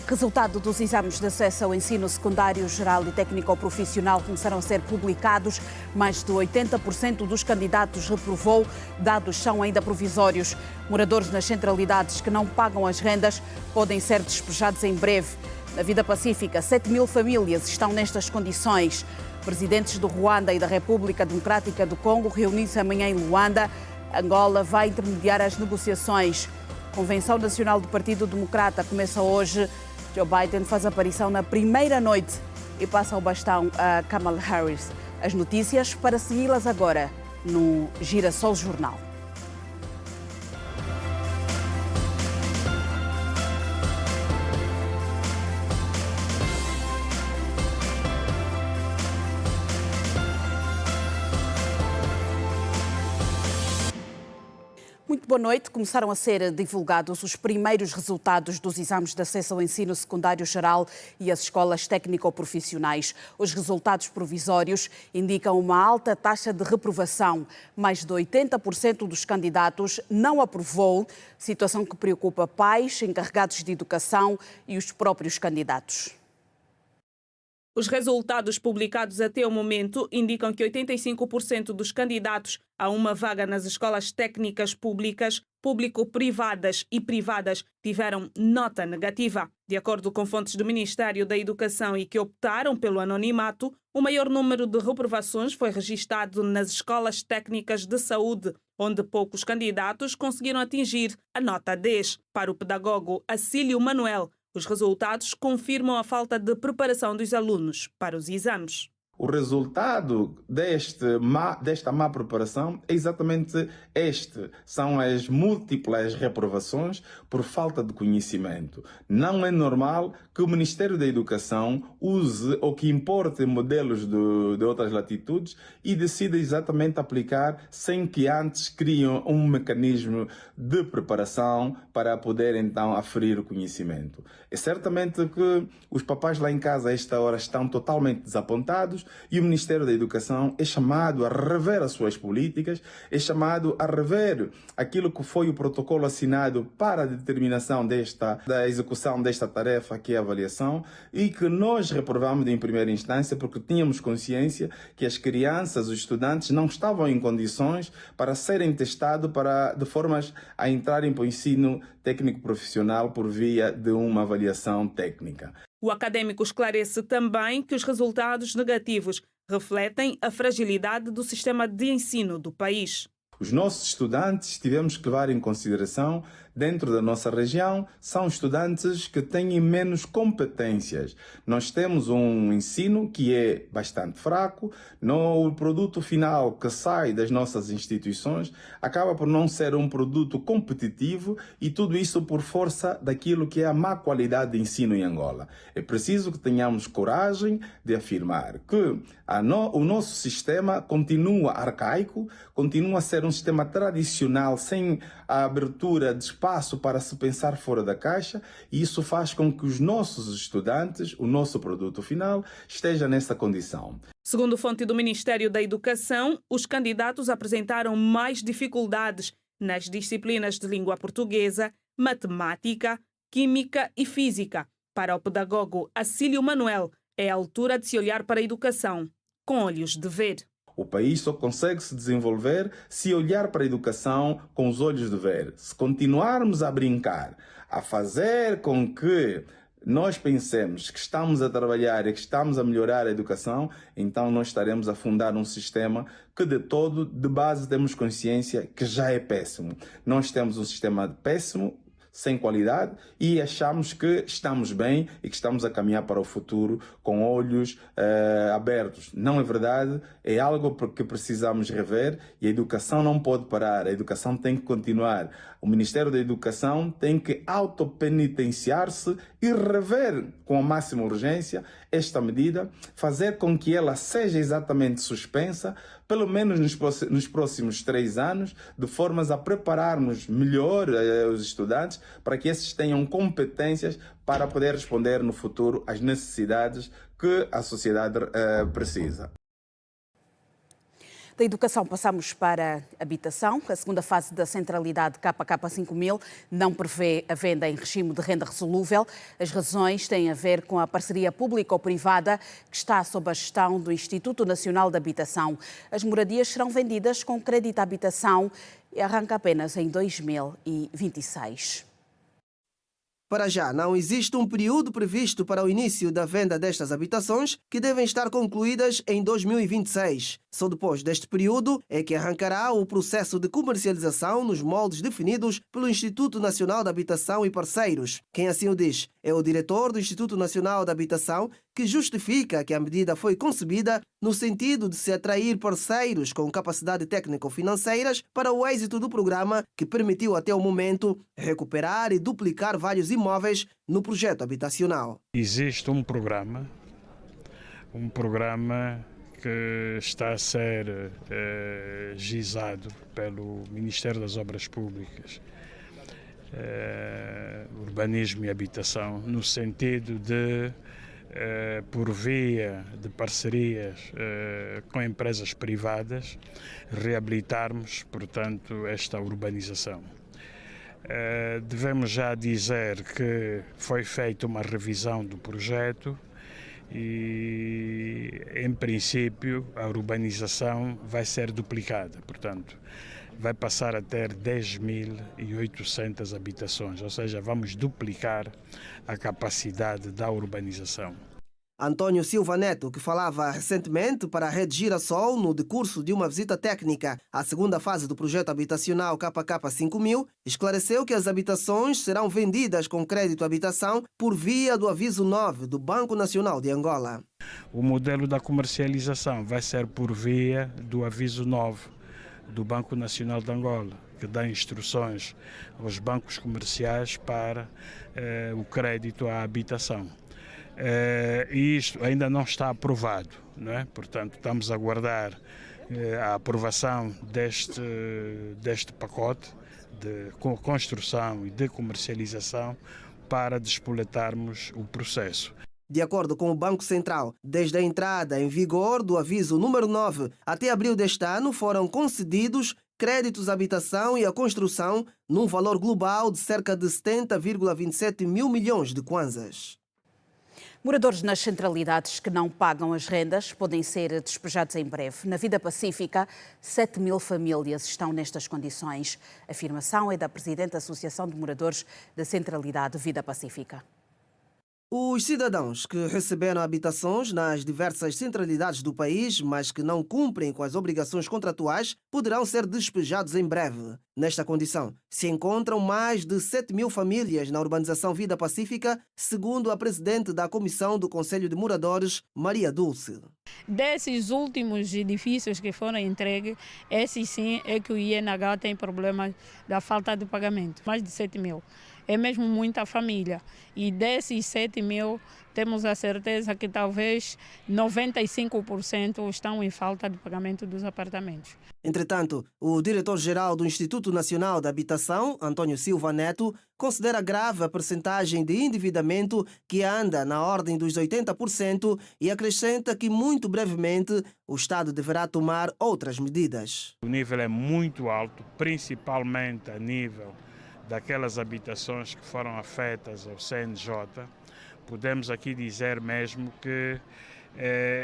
Resultado dos exames de acesso ao ensino secundário geral e técnico-profissional começaram a ser publicados. Mais de 80% dos candidatos reprovou. Dados são ainda provisórios. Moradores nas centralidades que não pagam as rendas podem ser despejados em breve. Na Vida Pacífica, 7.000 famílias estão nestas condições. Presidentes do Ruanda e da República Democrática do Congo reúnem-se amanhã em Luanda. Angola vai intermediar as negociações. Convenção Nacional do Partido Democrata começa hoje. Joe Biden faz aparição na primeira noite e passa o bastão a Kamala Harris. As notícias para segui-las agora no Girassol Jornal. Muito boa noite. Começaram a ser divulgados os primeiros resultados dos exames de acesso ao ensino secundário geral e às escolas técnico-profissionais. Os resultados provisórios indicam uma alta taxa de reprovação. Mais de 80% dos candidatos não aprovou, situação que preocupa pais, encarregados de educação e os próprios candidatos. Os resultados publicados até o momento indicam que 85% dos candidatos a uma vaga nas escolas técnicas públicas, público-privadas e privadas tiveram nota negativa. De acordo com fontes do Ministério da Educação e que optaram pelo anonimato, o maior número de reprovações foi registrado nas escolas técnicas de saúde, onde poucos candidatos conseguiram atingir a nota 10. Para o pedagogo Acílio Manuel, os resultados confirmam a falta de preparação dos alunos para os exames. O resultado desta má preparação é exatamente este. São as múltiplas reprovações por falta de conhecimento. Não é normal que o Ministério da Educação use ou que importe modelos de outras latitudes e decida exatamente aplicar sem que antes criem um mecanismo de preparação para poder então aferir o conhecimento. É certamente que os papais lá em casa a esta hora estão totalmente desapontados e o Ministério da Educação é chamado a rever as suas políticas, é chamado a rever aquilo que foi o protocolo assinado para a determinação da execução desta tarefa, que é a avaliação, e que nós reprovamos em primeira instância porque tínhamos consciência que as crianças, os estudantes, não estavam em condições para serem testados de formas a entrarem para o ensino técnico profissional por via de uma avaliação técnica. O académico esclarece também que os resultados negativos refletem a fragilidade do sistema de ensino do país. Os nossos estudantes, tivemos que levar em consideração, dentro da nossa região, são estudantes que têm menos competências. Nós temos um ensino que é bastante fraco, o produto final que sai das nossas instituições acaba por não ser um produto competitivo e tudo isso por força daquilo que é a má qualidade de ensino em Angola. É preciso que tenhamos coragem de afirmar que o nosso sistema continua arcaico, continua a ser um sistema tradicional sem a abertura de espaço para se pensar fora da caixa, e isso faz com que os nossos estudantes, o nosso produto final, esteja nessa condição. Segundo fonte do Ministério da Educação, os candidatos apresentaram mais dificuldades nas disciplinas de língua portuguesa, matemática, química e física. Para o pedagogo Acílio Manuel, é a altura de se olhar para a educação com olhos de ver. O país só consegue se desenvolver se olhar para a educação com os olhos de ver. Se continuarmos a brincar, a fazer com que nós pensemos que estamos a trabalhar e que estamos a melhorar a educação, então nós estaremos a fundar um sistema que de base temos consciência que já é péssimo. Nós temos um sistema péssimo, sem qualidade, e achamos que estamos bem e que estamos a caminhar para o futuro com olhos abertos. Não é verdade, é algo que precisamos rever e a educação não pode parar, a educação tem que continuar. O Ministério da Educação tem que autopenitenciar-se e rever com a máxima urgência esta medida, fazer com que ela seja exatamente suspensa, pelo menos nos próximos 3 anos, de formas a prepararmos melhor os estudantes para que esses tenham competências para poder responder no futuro às necessidades que a sociedade precisa. Da educação passamos para a habitação. A segunda fase da centralidade KK5000 não prevê a venda em regime de renda resolúvel. As razões têm a ver com a parceria público-privada que está sob a gestão do Instituto Nacional de Habitação. As moradias serão vendidas com crédito à habitação e arranca apenas em 2026. Para já, não existe um período previsto para o início da venda destas habitações, que devem estar concluídas em 2026. Só depois deste período é que arrancará o processo de comercialização nos moldes definidos pelo Instituto Nacional de Habitação e parceiros. Quem assim o diz é o diretor do Instituto Nacional de Habitação, que justifica que a medida foi concebida no sentido de se atrair parceiros com capacidade técnico-financeiras para o êxito do programa, que permitiu até o momento recuperar e duplicar vários imóveis no projeto habitacional. Existe um programa que está a ser gizado pelo Ministério das Obras Públicas, Urbanismo e Habitação, no sentido de, por via de parcerias com empresas privadas, reabilitarmos, portanto, esta urbanização. Devemos já dizer que foi feita uma revisão do projeto e, em princípio, a urbanização vai ser duplicada, portanto, vai passar a ter 10.800 habitações, ou seja, vamos duplicar a capacidade da urbanização. Antônio Silva Neto, que falava recentemente para a Rede Girassol no decurso de uma visita técnica à segunda fase do projeto habitacional KK5000, esclareceu que as habitações serão vendidas com crédito à habitação por via do aviso 9 do Banco Nacional de Angola. O modelo da comercialização vai ser por via do aviso 9 do Banco Nacional de Angola, que dá instruções aos bancos comerciais para o crédito à habitação. E isto ainda não está aprovado, não é? Portanto, estamos a aguardar a aprovação deste pacote de construção e de comercialização para despoletarmos o processo. De acordo com o Banco Central, desde a entrada em vigor do aviso número 9 até abril deste ano, foram concedidos créditos à habitação e à construção num valor global de cerca de 70,27 mil milhões de kwanzas. Moradores nas centralidades que não pagam as rendas podem ser despejados em breve. Na Vida Pacífica, 7.000 famílias estão nestas condições. A afirmação é da Presidente da Associação de Moradores da Centralidade Vida Pacífica. Os cidadãos que receberam habitações nas diversas centralidades do país, mas que não cumprem com as obrigações contratuais, poderão ser despejados em breve. Nesta condição, se encontram mais de 7.000 famílias na urbanização Vida Pacífica, segundo a Presidente da Comissão do Conselho de Moradores, Maria Dulce. Desses últimos edifícios que foram entregues, esse sim é que o INH tem problema da falta de pagamento, mais de 7.000. É mesmo muita família. E desses 7.000, temos a certeza que talvez 95% estão em falta de pagamento dos apartamentos. Entretanto, o diretor-geral do Instituto Nacional de Habitação, Antônio Silva Neto, considera grave a percentagem de endividamento que anda na ordem dos 80% e acrescenta que, muito brevemente, o Estado deverá tomar outras medidas. O nível é muito alto, principalmente a nível daquelas habitações que foram afetas ao CNJ. Podemos aqui dizer mesmo que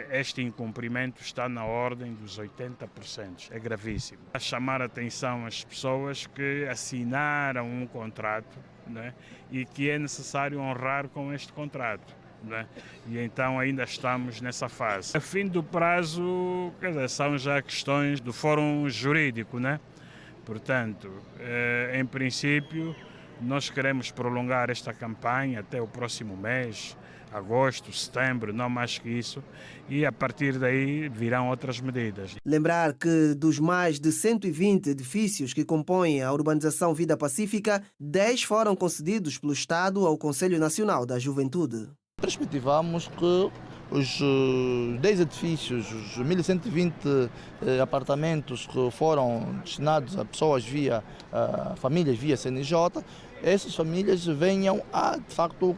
este incumprimento está na ordem dos 80%. É gravíssimo. A chamar a atenção às pessoas que assinaram um contrato, né, e que é necessário honrar com este contrato. Né? E então ainda estamos nessa fase. A fim do prazo, são já questões do fórum jurídico, né? Portanto, em princípio, nós queremos prolongar esta campanha até o próximo mês, agosto, setembro, não mais que isso, e a partir daí virão outras medidas. Lembrar que dos mais de 120 edifícios que compõem a urbanização Vida Pacífica, 10 foram concedidos pelo Estado ao Conselho Nacional da Juventude. Perspectivamos que os 10 edifícios, os 1.120 apartamentos que foram destinados a pessoas famílias via CNJ, essas famílias venham a, de facto,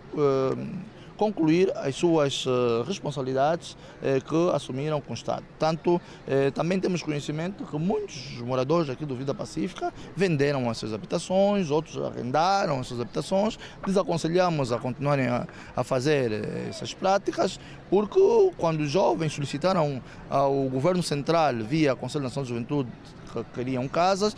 concluir as suas responsabilidades que assumiram com o Estado. Tanto, também temos conhecimento que muitos moradores aqui do Vida Pacífica venderam as suas habitações, outros arrendaram as suas habitações. Desaconselhamos a continuarem a fazer essas práticas, porque quando os jovens solicitaram ao Governo Central, via Conselho Nacional de Juventude, que queriam casas,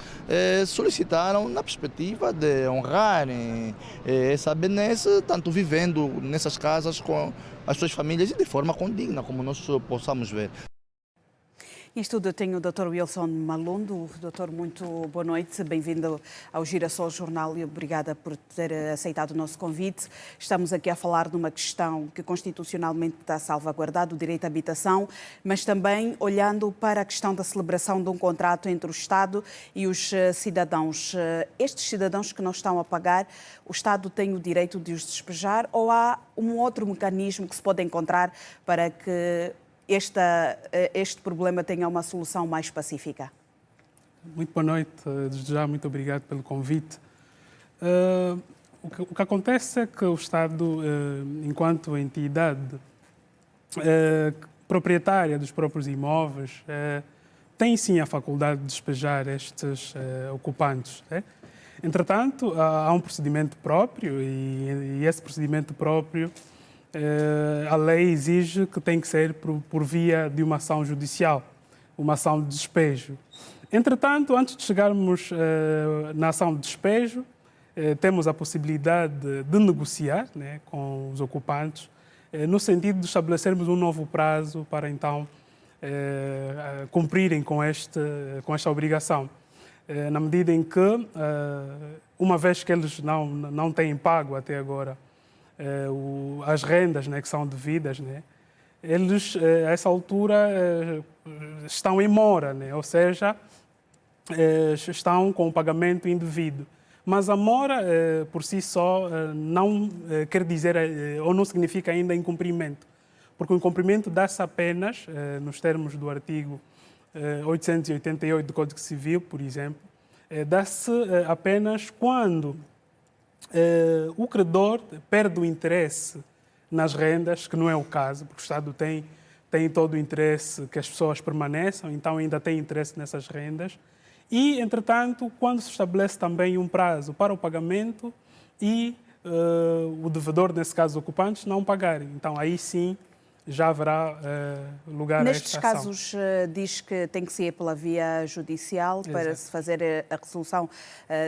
solicitaram na perspectiva de honrarem essa benesse, tanto vivendo nessas casas com as suas famílias e de forma condigna, como nós possamos ver. Em estudo eu tenho o Dr. Wilson Malundo. Doutor, muito boa noite, bem-vindo ao Girassol Jornal e obrigada por ter aceitado o nosso convite. Estamos aqui a falar de uma questão que constitucionalmente está salvaguardado, o direito à habitação, mas também olhando para a questão da celebração de um contrato entre o Estado e os cidadãos. Estes cidadãos que não estão a pagar, o Estado tem o direito de os despejar ou há um outro mecanismo que se pode encontrar para que este problema tenha uma solução mais pacífica? Muito boa noite, desde já muito obrigado pelo convite. O que acontece é que o Estado, enquanto entidade proprietária dos próprios imóveis, tem sim a faculdade de despejar estes ocupantes. Entretanto, há um procedimento próprio e esse procedimento próprio a lei exige que tem que ser por via de uma ação judicial, uma ação de despejo. Entretanto, antes de chegarmos na ação de despejo, temos a possibilidade de negociar, né, com os ocupantes, no sentido de estabelecermos um novo prazo para então cumprirem com esta obrigação. Na medida em que, uma vez que eles não têm pago até agora as rendas, né, que são devidas, né, eles, a essa altura, estão em mora, né, ou seja, estão com o pagamento indevido. Mas a mora, por si só, não quer dizer, ou não significa ainda incumprimento, porque o incumprimento dá-se apenas, nos termos do artigo 888 do Código Civil, por exemplo, dá-se apenas quando o credor perde o interesse nas rendas, que não é o caso, porque o Estado tem todo o interesse que as pessoas permaneçam, então ainda tem interesse nessas rendas. E, entretanto, quando se estabelece também um prazo para o pagamento e o devedor, nesse caso os ocupantes, não pagarem. Então, aí sim já haverá lugar a esta ação. Nestes casos, diz que tem que ser pela via judicial para se fazer a resolução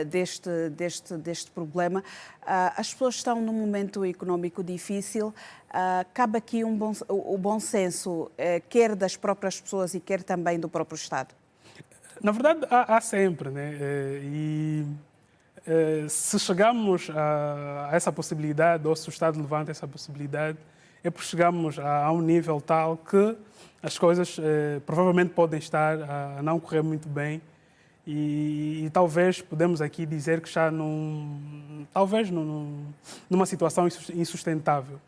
deste problema. As pessoas estão num momento económico difícil. Cabe aqui o bom senso, quer das próprias pessoas e quer também do próprio Estado? Na verdade, há sempre, né? E se chegamos a essa possibilidade, ou se o Estado levanta essa possibilidade, é porque chegamos a um nível tal que as coisas provavelmente podem estar a não correr muito bem e talvez podemos aqui dizer que já numa situação insustentável.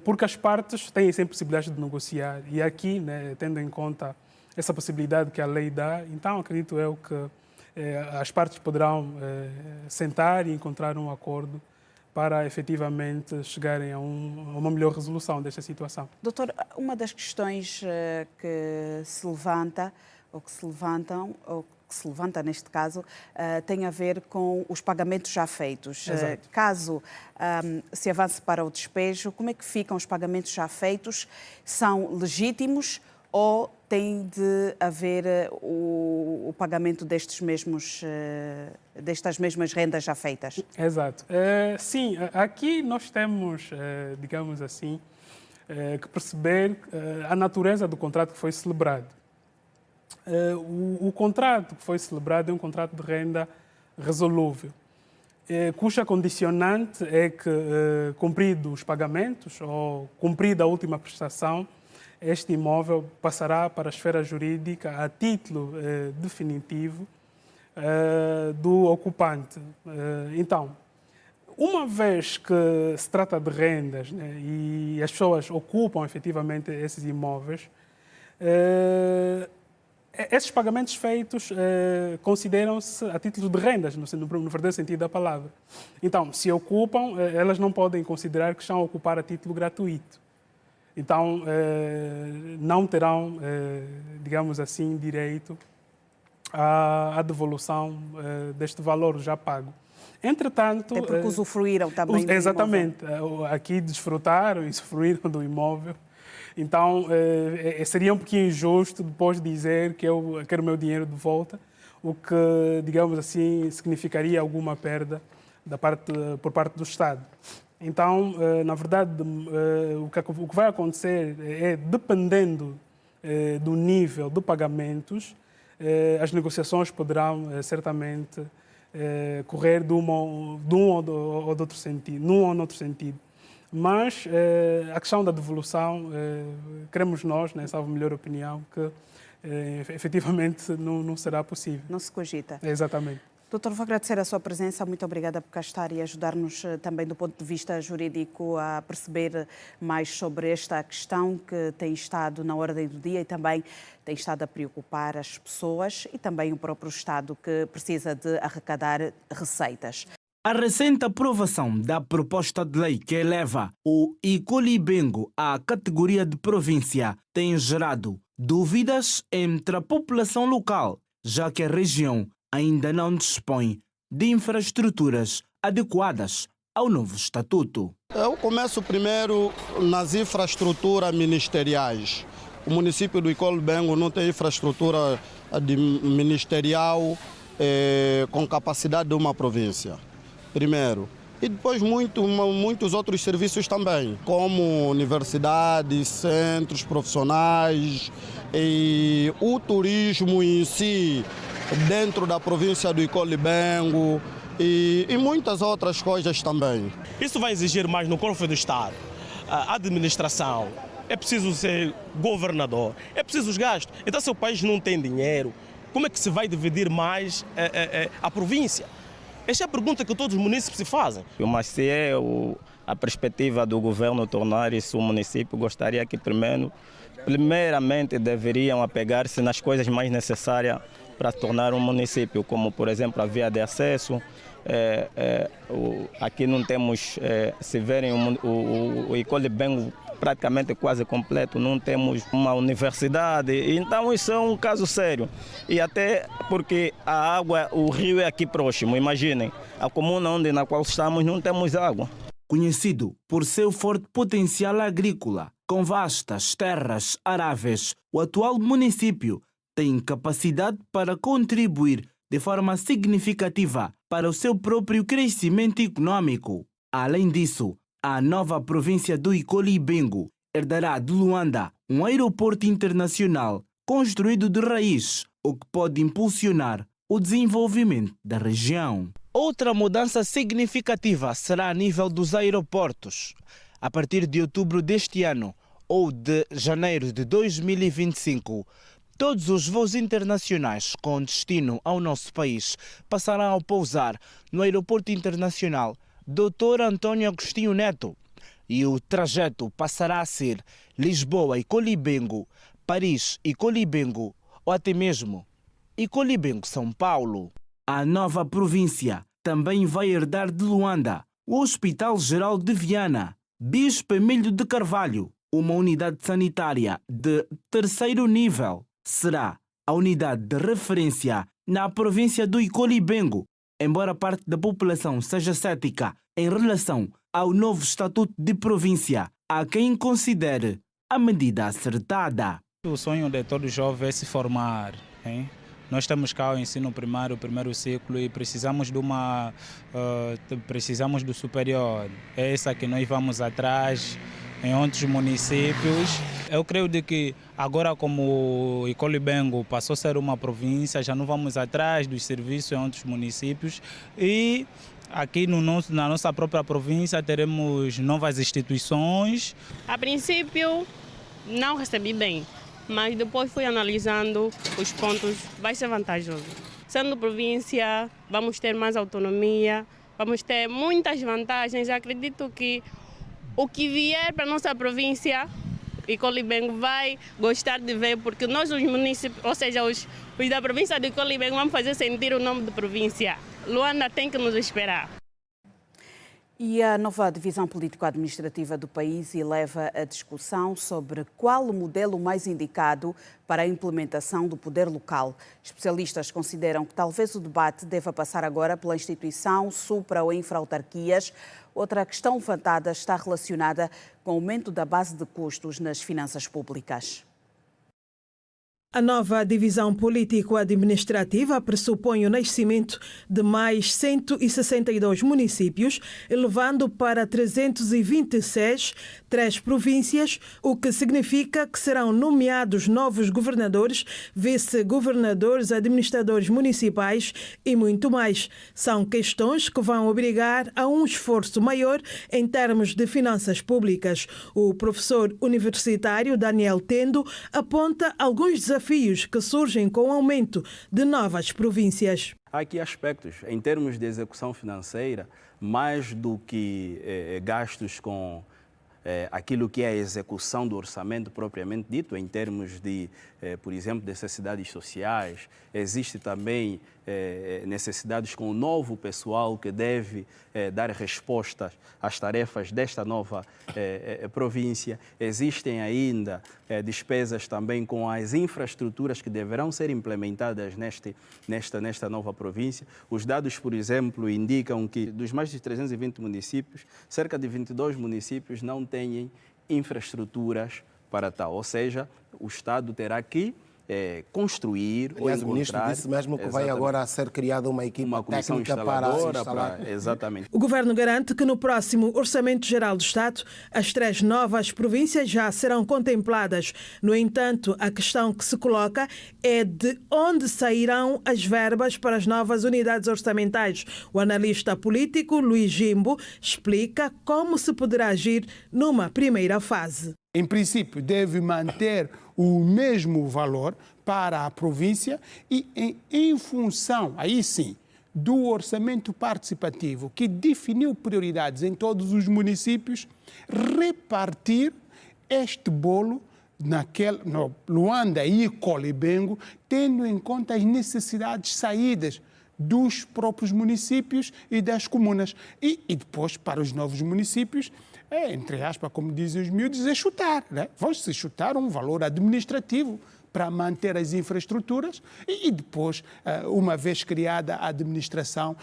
Porque as partes têm sempre possibilidade de negociar e aqui, né, tendo em conta essa possibilidade que a lei dá, então acredito eu que as partes poderão sentar e encontrar um acordo para efetivamente chegarem a uma melhor resolução desta situação. Doutor, uma das questões que se levanta, ou que se levanta neste caso, tem a ver com os pagamentos já feitos. Caso se avance para o despejo, como é que ficam os pagamentos já feitos? São legítimos ou tem de haver o pagamento destas mesmas rendas já feitas? Exato. Sim, aqui nós temos, digamos assim, que perceber a natureza do contrato que foi celebrado. O contrato que foi celebrado é um contrato de renda resolúvel, cuja condicionante é que, cumpridos os pagamentos ou cumprida a última prestação, este imóvel passará para a esfera jurídica a título definitivo do ocupante. Então, uma vez que se trata de rendas, né, e as pessoas ocupam efetivamente esses imóveis, esses pagamentos feitos consideram-se a título de rendas, no verdadeiro sentido da palavra. Então, se ocupam, elas não podem considerar que estão a ocupar a título gratuito. Então, não terão, digamos assim, direito à devolução deste valor já pago. Entretanto... Até porque usufruíram também do exatamente. imóvel. Aqui desfrutaram e usufruíram do imóvel. Então, seria um pouquinho injusto depois dizer que eu quero o meu dinheiro de volta, o que, digamos assim, significaria alguma perda por parte do Estado. Então, na verdade, o que vai acontecer é, dependendo do nível de pagamentos, as negociações poderão certamente correr de um ou do outro sentido, num ou noutro sentido. Mas a questão da devolução, queremos nós, salvo a melhor opinião, que efetivamente não será possível. Não se cogita. Exatamente. Doutor, vou agradecer a sua presença. Muito obrigada por cá estar e ajudar-nos também do ponto de vista jurídico a perceber mais sobre esta questão que tem estado na ordem do dia e também tem estado a preocupar as pessoas e também o próprio Estado que precisa de arrecadar receitas. A recente aprovação da proposta de lei que eleva o Icolibengo à categoria de província tem gerado dúvidas entre a população local, já que a região ainda não dispõe de infraestruturas adequadas ao novo estatuto. Eu começo primeiro nas infraestruturas ministeriais. O município do Icolibengo não tem infraestrutura ministerial com capacidade de uma província. Primeiro. E depois muitos outros serviços também, como universidades, centros profissionais e o turismo em si, dentro da província do Icolibengo e muitas outras coisas também. Isso vai exigir mais no corpo do Estado, a administração, é preciso ser governador, é preciso os gastos. Então, se o país não tem dinheiro, como é que se vai dividir mais a província? Esta é a pergunta que todos os municípios se fazem. Mas se é a perspectiva do governo tornar isso um município, gostaria que primeiramente deveriam apegar-se nas coisas mais necessárias para tornar um município, como por exemplo a via de acesso. Aqui não temos, se verem o Icolibengo praticamente quase completo, não temos uma universidade, então isso é um caso sério. E até porque a água, o rio é aqui próximo, imaginem, a comuna na qual estamos não temos água. Conhecido por seu forte potencial agrícola, com vastas terras aráveis, o atual município tem capacidade para contribuir de forma significativa para o seu próprio crescimento econômico. Além disso, a nova província do Icolibengo herdará de Luanda um aeroporto internacional construído de raiz, o que pode impulsionar o desenvolvimento da região. Outra mudança significativa será a nível dos aeroportos. A partir de outubro deste ano ou de janeiro de 2025, todos os voos internacionais com destino ao nosso país passarão a pousar no Aeroporto Internacional Dr. Antônio Agostinho Neto e o trajeto passará a ser Lisboa-Icolibengo, Paris-Icolibengo ou até mesmo Icolibengo-São Paulo. A nova província também vai herdar de Luanda o Hospital Geral de Viana, Bispo Emílio de Carvalho, uma unidade sanitária de terceiro nível. Será a unidade de referência na província do Icolibengo, embora parte da população seja cética em relação ao novo estatuto de província, há quem considere a medida acertada. O sonho de todo jovem é se formar, hein? Nós estamos cá ao ensino primário, primeiro ciclo, e precisamos precisamos do superior. É essa que nós vamos atrás em outros municípios. Eu creio de que agora, como o Icolibengo passou a ser uma província, já não vamos atrás dos serviços em outros municípios e aqui na nossa própria província teremos novas instituições. A princípio não recebi bem, mas depois fui analisando os pontos, vai ser vantajoso. Sendo província, vamos ter mais autonomia, vamos ter muitas vantagens. Acredito que o que vier para a nossa província Icolibengo vai gostar de ver, porque nós os municípios, ou seja, os da província de Icolibengo, vamos fazer sentir o nome de província. Luanda tem que nos esperar. E a nova divisão político-administrativa do país eleva a discussão sobre qual o modelo mais indicado para a implementação do poder local. Especialistas consideram que talvez o debate deva passar agora pela instituição, supra ou infra-autarquias. Outra questão levantada está relacionada com o aumento da base de custos nas finanças públicas. A nova divisão político-administrativa pressupõe o nascimento de mais 162 municípios, elevando para 326 3 províncias, o que significa que serão nomeados novos governadores, vice-governadores, administradores municipais e muito mais. São questões que vão obrigar a um esforço maior em termos de finanças públicas. O professor universitário Daniel Tendo aponta alguns desafios que surgem com o aumento de novas províncias. Há aqui aspectos, em termos de execução financeira, mais do que gastos com aquilo que é a execução do orçamento propriamente dito, em termos de, por exemplo, necessidades sociais, existe também necessidades com o novo pessoal que deve dar respostas às tarefas desta nova província. Existem ainda despesas também com as infraestruturas que deverão ser implementadas nesta nova província. Os dados, por exemplo, indicam que dos mais de 320 municípios, cerca de 22 municípios não têm infraestruturas para tal. Ou seja, o Estado terá que construir ou encontrar... O ministro disse mesmo que vai agora ser criada uma equipe técnica para instalar. Exatamente. O governo garante que no próximo Orçamento Geral do Estado as 3 novas províncias já serão contempladas. No entanto, a questão que se coloca é de onde sairão as verbas para as novas unidades orçamentais. O analista político Luís Jimbo explica como se poderá agir numa primeira fase. Em princípio, deve manter o mesmo valor para a província e em função, aí sim, do orçamento participativo que definiu prioridades em todos os municípios, repartir este bolo no Luanda e Icolibengo, tendo em conta as necessidades saídas dos próprios municípios e das comunas. E depois, para os novos municípios, entre aspas, como dizem os miúdos, é chutar, né? Vão-se chutar um valor administrativo para manter as infraestruturas e depois, uma vez criada a administração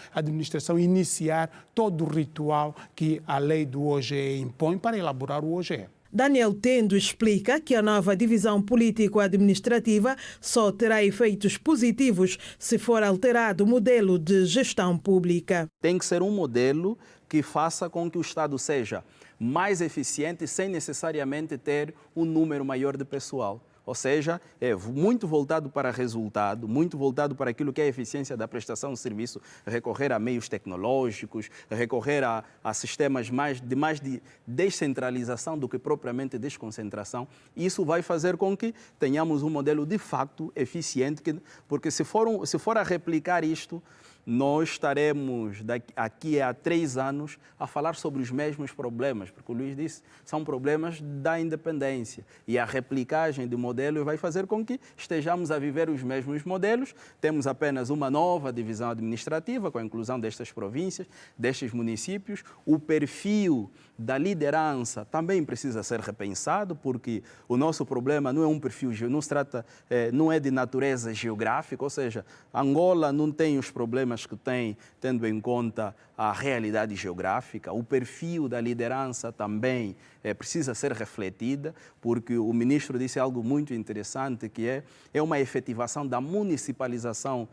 iniciar todo o ritual que a lei do OGE impõe para elaborar o OGE. Daniel Tendo explica que a nova divisão político-administrativa só terá efeitos positivos se for alterado o modelo de gestão pública. Tem que ser um modelo que faça com que o Estado seja mais eficiente sem necessariamente ter um número maior de pessoal. Ou seja, é muito voltado para resultado, muito voltado para aquilo que é a eficiência da prestação de serviço, recorrer a meios tecnológicos, recorrer a sistemas mais de descentralização do que propriamente desconcentração. Isso vai fazer com que tenhamos um modelo de facto eficiente, porque se for a replicar isto, nós estaremos aqui a 3 anos a falar sobre os mesmos problemas, porque o Luís disse, são problemas da independência. E a replicagem de modelos vai fazer com que estejamos a viver os mesmos modelos. Temos apenas uma nova divisão administrativa, com a inclusão destas províncias, destes municípios. O perfil da liderança também precisa ser repensado, porque o nosso problema não é um perfil, não é de natureza geográfica, ou seja, Angola não tem os problemas que tem, tendo em conta a realidade geográfica. O perfil da liderança também precisa ser refletida, porque o ministro disse algo muito interessante, que é uma efetivação da municipalização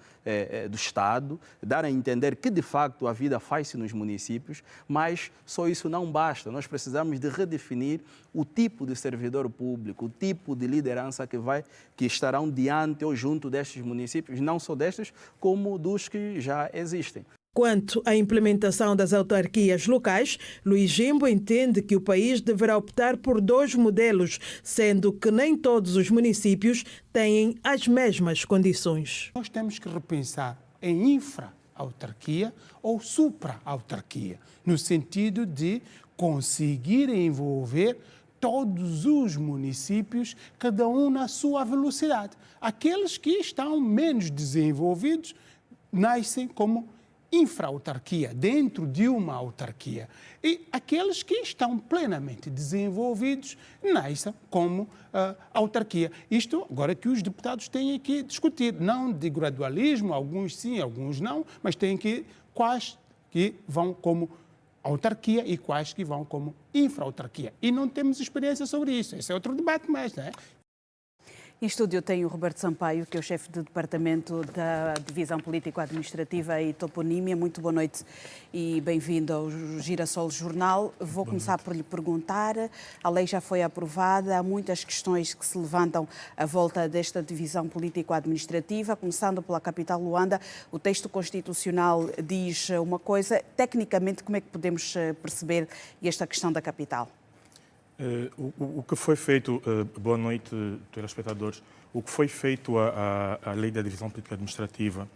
do Estado, dar a entender que, de facto, a vida faz-se nos municípios, mas só isso não basta. Nós precisamos de redefinir o tipo de servidor público, o tipo de liderança que estarão diante ou junto destes municípios, não só destes, como dos que já existem. Quanto à implementação das autarquias locais, Luís Jimbo entende que o país deverá optar por 2 modelos, sendo que nem todos os municípios têm as mesmas condições. Nós temos que repensar em infra-autarquia ou supra-autarquia, no sentido de conseguir envolver todos os municípios, cada um na sua velocidade. Aqueles que estão menos desenvolvidos nascem como infra-autarquia, dentro de uma autarquia. E aqueles que estão plenamente desenvolvidos nascem como autarquia. Isto agora que os deputados têm que discutir, não de gradualismo, alguns sim, alguns não, mas têm que quais que vão como autarquia e quais que vão como infra-autarquia. E não temos experiência sobre isso. Esse é outro debate mais, não é? Em estúdio tem o Roberto Sampaio, que é o chefe de departamento da Divisão Político-Administrativa e Toponímia. Muito boa noite e bem-vindo ao Girassol Jornal. Vou começar por lhe perguntar, a lei já foi aprovada, há muitas questões que se levantam à volta desta divisão político-administrativa, começando pela capital Luanda. O texto constitucional diz uma coisa, tecnicamente como é que podemos perceber esta questão da capital? O que foi feito, boa noite, telespectadores, o que foi feito à Lei da Divisão Política Administrativa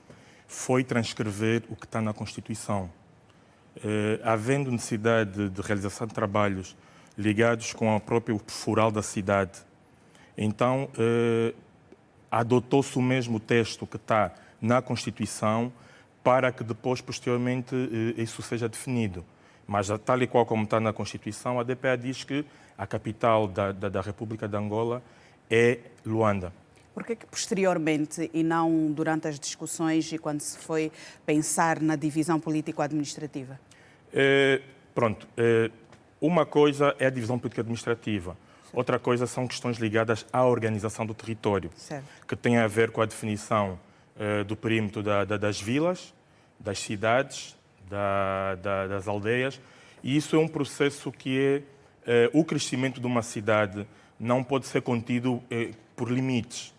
foi transcrever o que está na Constituição. Havendo necessidade de realização de trabalhos ligados com o próprio fural da cidade, então adotou-se o mesmo texto que está na Constituição para que depois, posteriormente, isso seja definido. Mas, tal e qual como está na Constituição, a DPA diz que a capital da República de Angola é Luanda. Por que posteriormente e não durante as discussões e quando se foi pensar na divisão político-administrativa? Uma coisa é a divisão político-administrativa. Outra coisa são questões ligadas à organização do território, que tem a ver com a definição do perímetro das vilas, das cidades, das aldeias, e isso é um processo que o crescimento de uma cidade não pode ser contido por limites.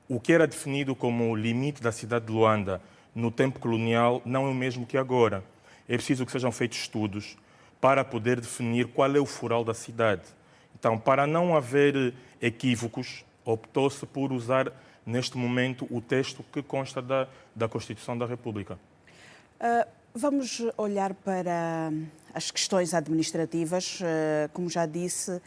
O que era definido como limite da cidade de Luanda no tempo colonial não é o mesmo que agora. É preciso que sejam feitos estudos para poder definir qual é o fural da cidade. Então, para não haver equívocos, optou-se por usar, neste momento, o texto que consta da Constituição da República. Vamos olhar para as questões administrativas. Como já disse,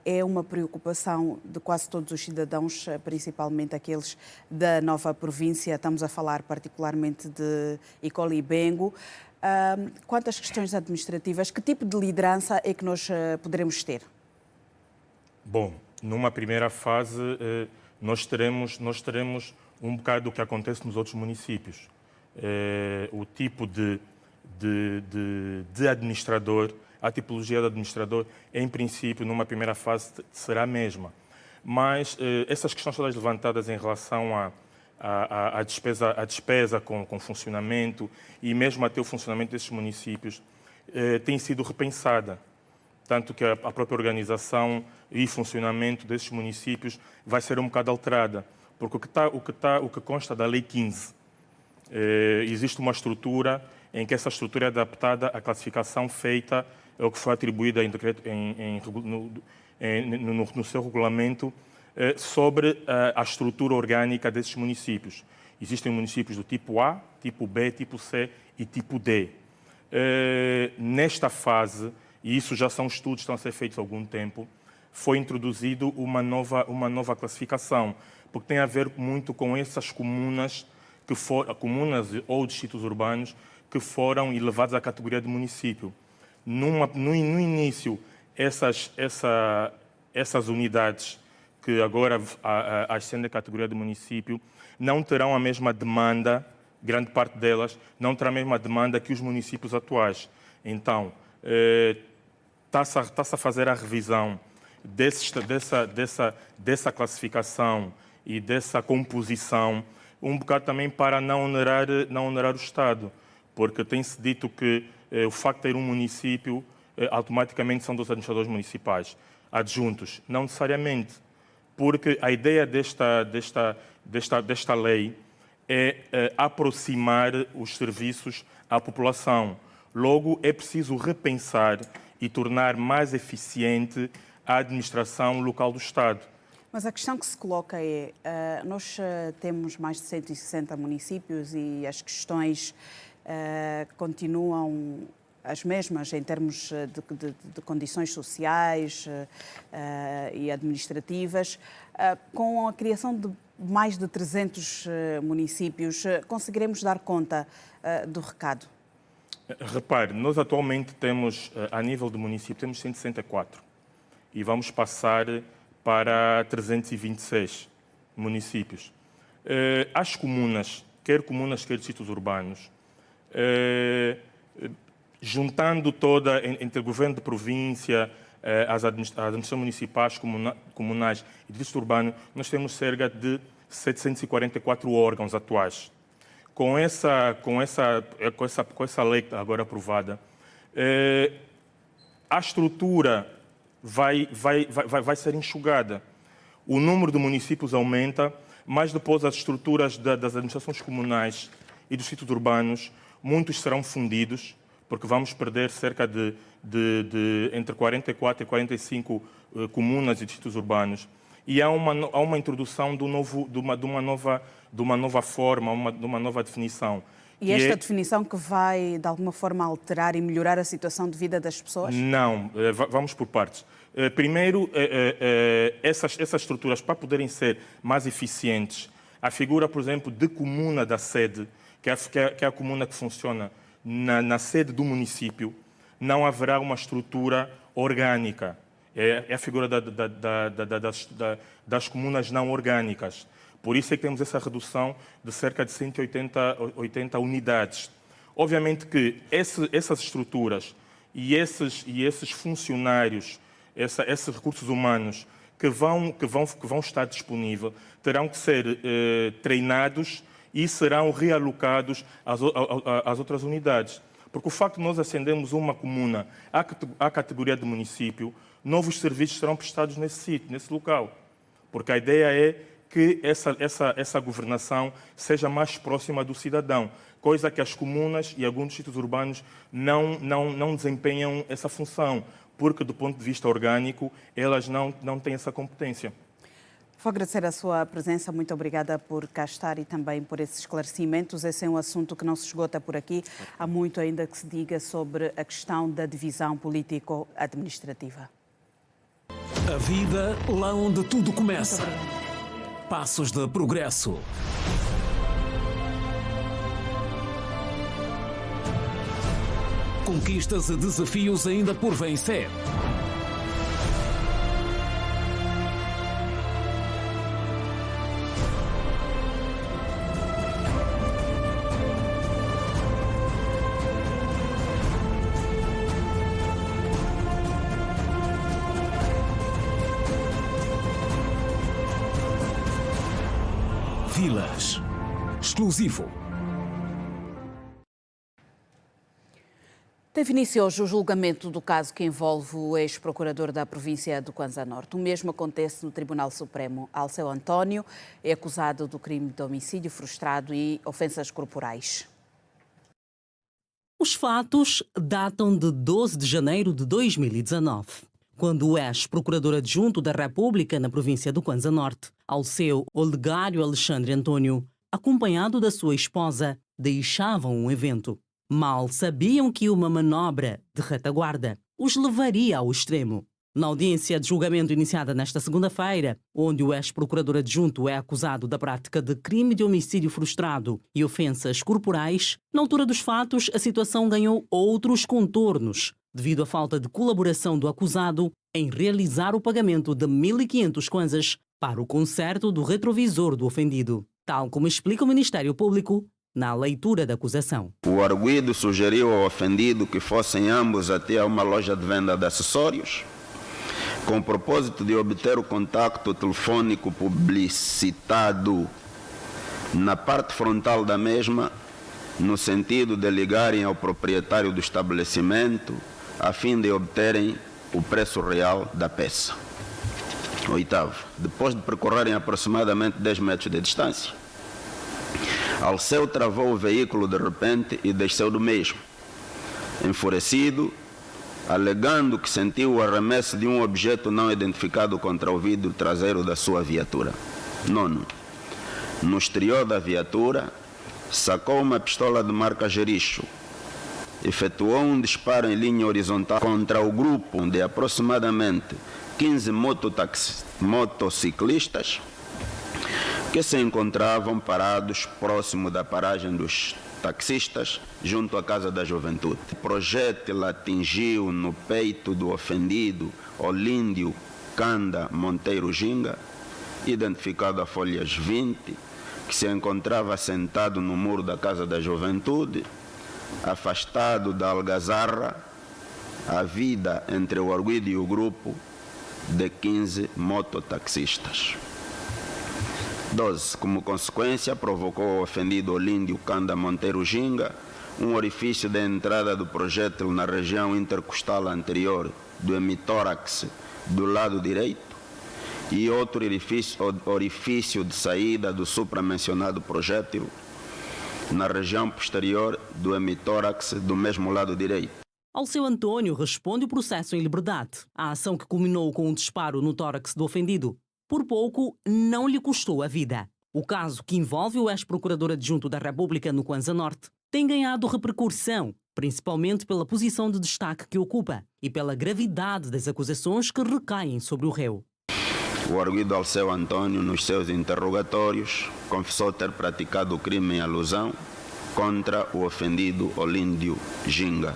é uma preocupação de quase todos os cidadãos, principalmente aqueles da nova província. Estamos a falar particularmente de Icole e Bengo. Quanto às questões administrativas, que tipo de liderança é que nós poderemos ter? Bom, numa primeira fase, nós teremos um bocado do que acontece nos outros municípios. O tipo de administrador, a tipologia do administrador, em princípio, numa primeira fase, será a mesma. Mas essas questões todas levantadas em relação à despesa com funcionamento e mesmo até o funcionamento desses municípios tem sido repensada. Tanto que a própria organização e funcionamento desses municípios vai ser um bocado alterada. Porque o que consta da Lei 15, existe uma estrutura em que essa estrutura é adaptada à classificação feita, ao que foi atribuída no seu regulamento, sobre a estrutura orgânica desses municípios. Existem municípios do tipo A, tipo B, tipo C e tipo D. Nesta fase, e isso já são estudos que estão a ser feitos há algum tempo, foi introduzido uma nova classificação, porque tem a ver muito com essas comunas ou distritos urbanos que foram elevados à categoria de município. No início, essas unidades que agora ascendem à categoria de município não terão a mesma demanda, grande parte delas não terá a mesma demanda que os municípios atuais. Então, está-se a fazer a revisão dessa classificação e dessa composição, um bocado também para não onerar o Estado, porque tem-se dito que o facto de ter um município, automaticamente são dos administradores municipais adjuntos. Não necessariamente, porque a ideia desta lei é aproximar os serviços à população. Logo, é preciso repensar e tornar mais eficiente a administração local do Estado. Mas a questão que se coloca é, nós temos mais de 160 municípios e as questões continuam as mesmas em termos de condições sociais e administrativas. Com a criação de mais de 300 municípios, conseguiremos dar conta do recado? Repare, nós atualmente temos, a nível do município, temos 164 e vamos passar para 326 municípios. As comunas, quer distritos urbanos, juntando toda, entre o governo de província, as administrações municipais, comunais e distritos urbanos, nós temos cerca de 744 órgãos atuais. Com essa lei agora aprovada, a estrutura vai ser enxugada. O número de municípios aumenta, mas depois as estruturas das administrações comunais e dos distritos urbanos, muitos serão fundidos, porque vamos perder cerca de entre 44 e 45 comunas e distritos urbanos. E há uma introdução de uma nova forma, de uma nova definição. E esta definição que vai, de alguma forma, alterar e melhorar a situação de vida das pessoas? Não, vamos por partes. Primeiro, essas estruturas, para poderem ser mais eficientes, a figura, por exemplo, de comuna da sede, que é a comuna que funciona na sede do município, não haverá uma estrutura orgânica. É a figura das comunas não orgânicas. Por isso é que temos essa redução de cerca de 180 unidades. Obviamente que essas estruturas e esses funcionários, esses recursos humanos que vão estar disponíveis, terão que ser treinados e serão realocados às outras unidades. Porque o facto de nós ascendermos uma comuna à categoria de município, novos serviços serão prestados nesse sítio, nesse local. Porque a ideia é que essa governação seja mais próxima do cidadão, coisa que as comunas e alguns distritos urbanos não desempenham essa função, porque do ponto de vista orgânico elas não têm essa competência. Vou agradecer a sua presença, muito obrigada por cá estar e também por esses esclarecimentos. Esse é um assunto que não se esgota por aqui. Há muito ainda que se diga sobre a questão da divisão político-administrativa. A vida lá onde tudo começa. Passos de progresso. Conquistas e desafios ainda por vencer. Vilas. Exclusivo. Teve início hoje o julgamento do caso que envolve o ex-procurador da província do Kwanza Norte. O mesmo acontece no Tribunal Supremo. Alceu António é acusado do crime de homicídio frustrado e ofensas corporais. Os fatos datam de 12 de janeiro de 2019, quando o ex-procurador adjunto da República na província do Kwanza Norte, Alceu Olegário Alexandre Antônio, acompanhado da sua esposa, deixavam um evento. Mal sabiam que uma manobra de retaguarda os levaria ao extremo. Na audiência de julgamento iniciada nesta segunda-feira, onde o ex-procurador adjunto é acusado da prática de crime de homicídio frustrado e ofensas corporais, na altura dos fatos a situação ganhou outros contornos, devido à falta de colaboração do acusado em realizar o pagamento de 1.500 kwanzas para o conserto do retrovisor do ofendido, tal como explica o Ministério Público na leitura da acusação. O arguido sugeriu ao ofendido que fossem ambos até a uma loja de venda de acessórios, com o propósito de obter o contacto telefônico publicitado na parte frontal da mesma, no sentido de ligarem ao proprietário do estabelecimento, a fim de obterem o preço real da peça. Oitavo, depois de percorrerem aproximadamente 10 metros de distância, Alceu travou o veículo de repente e desceu do mesmo. Enfurecido, alegando que sentiu o arremesso de um objeto não identificado contra o vidro traseiro da sua viatura. Nono, no exterior da viatura, sacou uma pistola de marca Jericho efetuou um disparo em linha horizontal contra o grupo de aproximadamente 15 motociclistas que se encontravam parados próximo da paragem dos taxistas, junto à Casa da Juventude. O projétil atingiu no peito do ofendido Olíndio Kanda Monteiro Ginga, identificado a folhas 20, que se encontrava sentado no muro da Casa da Juventude, afastado da algazarra, a vida entre o arguido e o grupo de 15 mototaxistas. 12. Como consequência, provocou o ofendido Olíndio Kanda Monteiro Ginga um orifício de entrada do projétil na região intercostal anterior do hemitórax do lado direito e outro orifício de saída do supramencionado projétil na região posterior do hemitórax do mesmo lado direito. Alceu Antônio responde o processo em liberdade. A ação que culminou com um disparo no tórax do ofendido, por pouco, não lhe custou a vida. O caso, que envolve o ex-procurador adjunto da República no Kwanza Norte, tem ganhado repercussão, principalmente pela posição de destaque que ocupa e pela gravidade das acusações que recaem sobre o réu. O arguido Alceu Antônio, nos seus interrogatórios, confessou ter praticado o crime em alusão contra o ofendido Olíndio Ginga.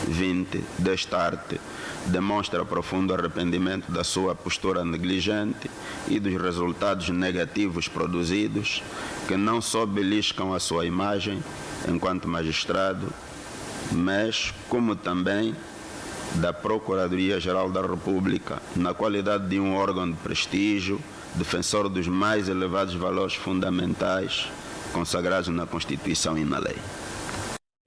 20. Destarte demonstra profundo arrependimento da sua postura negligente e dos resultados negativos produzidos, que não só beliscam a sua imagem enquanto magistrado, mas como também da Procuradoria-Geral da República, na qualidade de um órgão de prestígio, defensor dos mais elevados valores fundamentais consagrados na Constituição e na lei.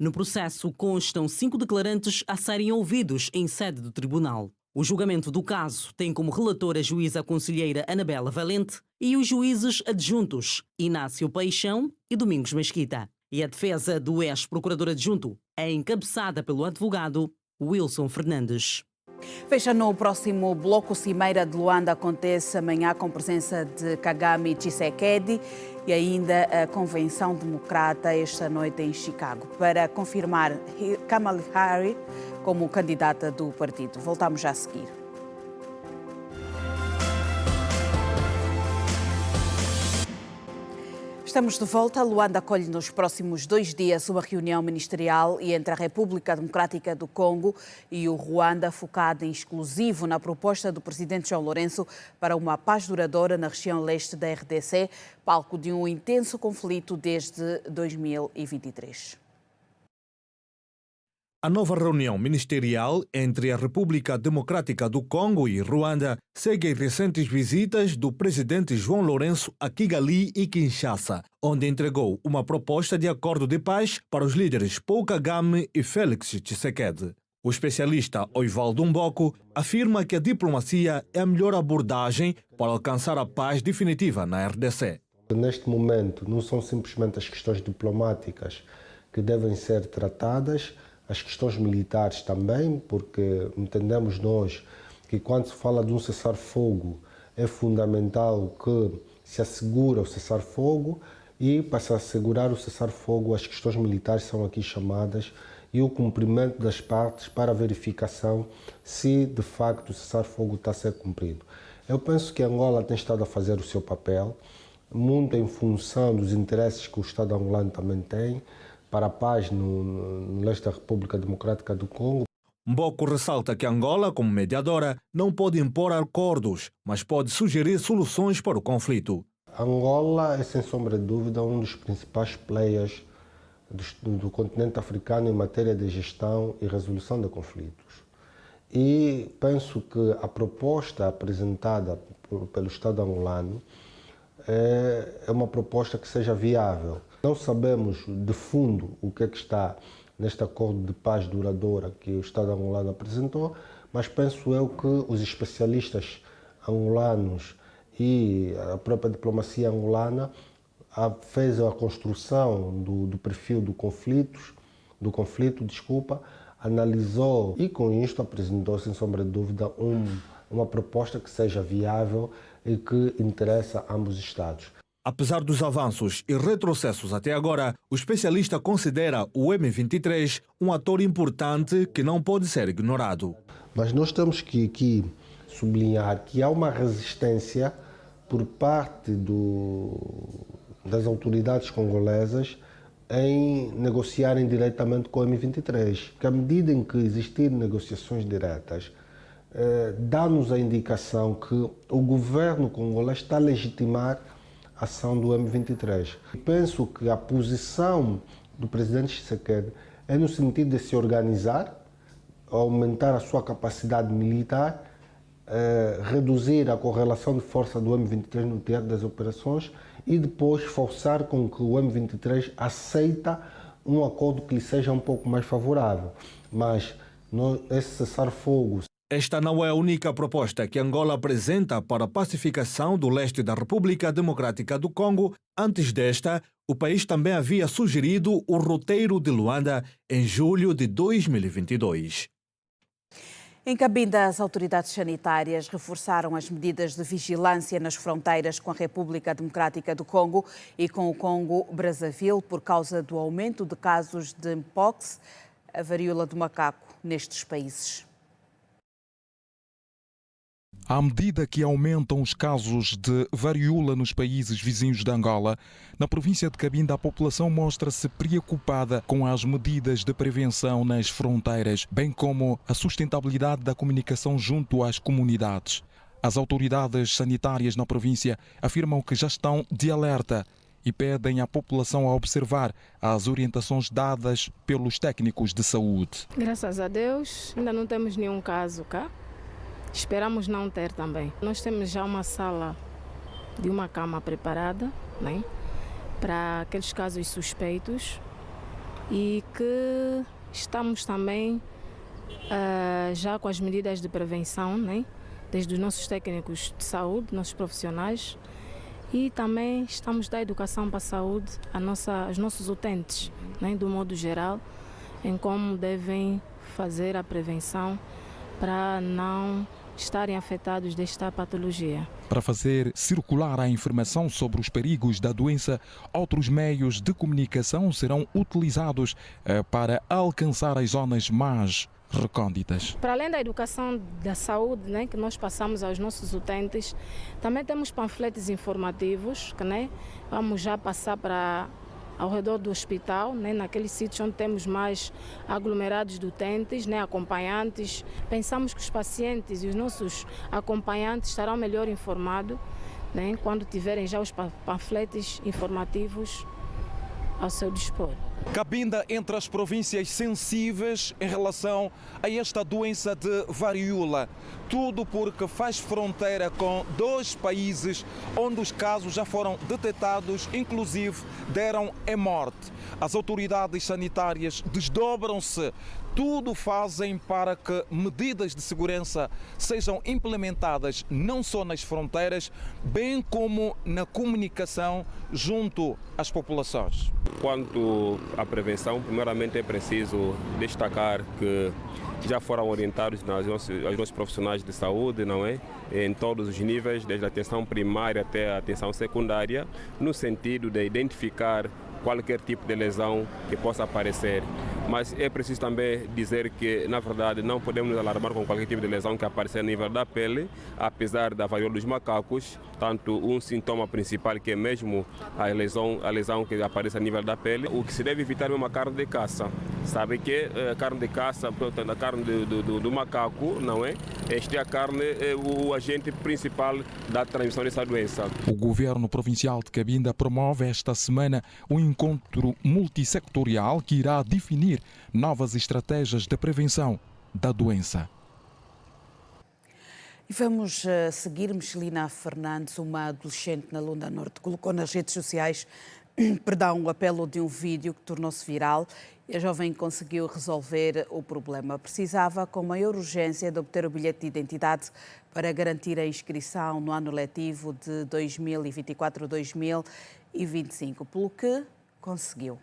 No processo constam 5 declarantes a serem ouvidos em sede do tribunal. O julgamento do caso tem como relator a juíza conselheira Anabela Valente e os juízes adjuntos Inácio Paixão e Domingos Mesquita. E a defesa do ex-procurador adjunto é encabeçada pelo advogado Wilson Fernandes. Fecha no próximo bloco. Cimeira de Luanda acontece amanhã com presença de Kagame Tshisekedi e ainda a Convenção Democrata esta noite em Chicago para confirmar Kamala Harris como candidata do partido. Voltamos já a seguir. Estamos de volta. Luanda acolhe nos próximos 2 dias uma reunião ministerial entre a República Democrática do Congo e o Ruanda, focada em exclusivo na proposta do presidente João Lourenço para uma paz duradoura na região leste da RDC, palco de um intenso conflito desde 2023. A nova reunião ministerial entre a República Democrática do Congo e Ruanda segue as recentes visitas do presidente João Lourenço a Kigali e Kinshasa, onde entregou uma proposta de acordo de paz para os líderes Paul Kagame e Félix Tshisekedi. O especialista Oivaldo Mboko afirma que a diplomacia é a melhor abordagem para alcançar a paz definitiva na RDC. Neste momento, não são simplesmente as questões diplomáticas que devem ser tratadas, as questões militares também, porque entendemos nós que quando se fala de um cessar-fogo é fundamental que se assegure o cessar-fogo e para se assegurar o cessar-fogo as questões militares são aqui chamadas e o cumprimento das partes para a verificação se de facto o cessar-fogo está a ser cumprido. Eu penso que Angola tem estado a fazer o seu papel, muito em função dos interesses que o Estado angolano também tem, para a paz no leste da República Democrática do Congo. Mboko ressalta que Angola, como mediadora, não pode impor acordos, mas pode sugerir soluções para o conflito. Angola é, sem sombra de dúvida, um dos principais players do continente africano em matéria de gestão e resolução de conflitos. E penso que a proposta apresentada pelo Estado angolano é uma proposta que seja viável. Não sabemos de fundo o que é que está neste acordo de paz duradoura que o Estado angolano apresentou, mas penso eu que os especialistas angolanos e a própria diplomacia angolana fez a construção do perfil do conflito, analisou e com isto apresentou, sem sombra de dúvida, uma proposta que seja viável e que interessa a ambos os Estados. Apesar dos avanços e retrocessos até agora, o especialista considera o M23 um ator importante que não pode ser ignorado. Mas nós temos que aqui sublinhar que há uma resistência por parte das autoridades congolesas em negociarem diretamente com o M23. Que à medida em que existirem negociações diretas, dá-nos a indicação que o governo congolês está a legitimar a ação do M23. Penso que a posição do presidente Tshisekedi é no sentido de se organizar, aumentar a sua capacidade militar, reduzir a correlação de força do M23 no teatro das operações e depois forçar com que o M23 aceita um acordo que lhe seja um pouco mais favorável. Mas esse cessar-fogo... Esta não é a única proposta que Angola apresenta para a pacificação do leste da República Democrática do Congo. Antes desta, o país também havia sugerido o roteiro de Luanda em julho de 2022. Em Cabinda, as autoridades sanitárias reforçaram as medidas de vigilância nas fronteiras com a República Democrática do Congo e com o Congo-Brazzaville por causa do aumento de casos de Mpox, a varíola do macaco, nestes países. À medida que aumentam os casos de varíola nos países vizinhos de Angola, na província de Cabinda a população mostra-se preocupada com as medidas de prevenção nas fronteiras, bem como a sustentabilidade da comunicação junto às comunidades. As autoridades sanitárias na província afirmam que já estão de alerta e pedem à população a observar as orientações dadas pelos técnicos de saúde. Graças a Deus, ainda não temos nenhum caso cá. Esperamos não ter também. Nós temos já uma sala de uma cama preparada, né, para aqueles casos suspeitos e que estamos também já com as medidas de prevenção, né, desde os nossos técnicos de saúde, nossos profissionais, e também estamos da educação para a saúde aos nossos utentes, né, do modo geral, em como devem fazer a prevenção para não estarem afetados desta patologia. Para fazer circular a informação sobre os perigos da doença, outros meios de comunicação serão utilizados para alcançar as zonas mais recônditas. Para além da educação da saúde, né, que nós passamos aos nossos utentes, também temos panfletos informativos que, né, vamos já passar para ao redor do hospital, né, naqueles sítios onde temos mais aglomerados de utentes, né, acompanhantes. Pensamos que os pacientes e os nossos acompanhantes estarão melhor informados, né, quando tiverem já os panfletos informativos ao seu dispor. Cabinda entre as províncias sensíveis em relação a esta doença de varíola. Tudo porque faz fronteira com dois países onde os casos já foram detectados, inclusive deram em morte. As autoridades sanitárias desdobram-se, tudo fazem para que medidas de segurança sejam implementadas não só nas fronteiras, bem como na comunicação junto às populações. Quanto à prevenção, primeiramente é preciso destacar que já foram orientados aos nossos profissionais de saúde, não é? Em todos os níveis, desde a atenção primária até a atenção secundária, no sentido de identificar qualquer tipo de lesão que possa aparecer. Mas é preciso também dizer que, na verdade, não podemos nos alarmar com qualquer tipo de lesão que aparecer a nível da pele, apesar da varíola dos macacos, tanto um sintoma principal que é mesmo a lesão que aparece a nível da pele. O que se deve evitar é uma carne de caça. Sabe que a carne de caça, portanto, a carne do macaco, não é? Este é a carne, o agente principal da transmissão dessa doença. O governo provincial de Cabinda promove esta semana um encontro multissectorial que irá definir novas estratégias de prevenção da doença. E vamos seguir. Michelina Fernandes, uma adolescente na Lunda Norte, colocou nas redes sociais o apelo de um vídeo que tornou-se viral. A jovem conseguiu resolver o problema. Precisava, com maior urgência, de obter o bilhete de identidade para garantir a inscrição no ano letivo de 2024-2025, pelo que conseguiu.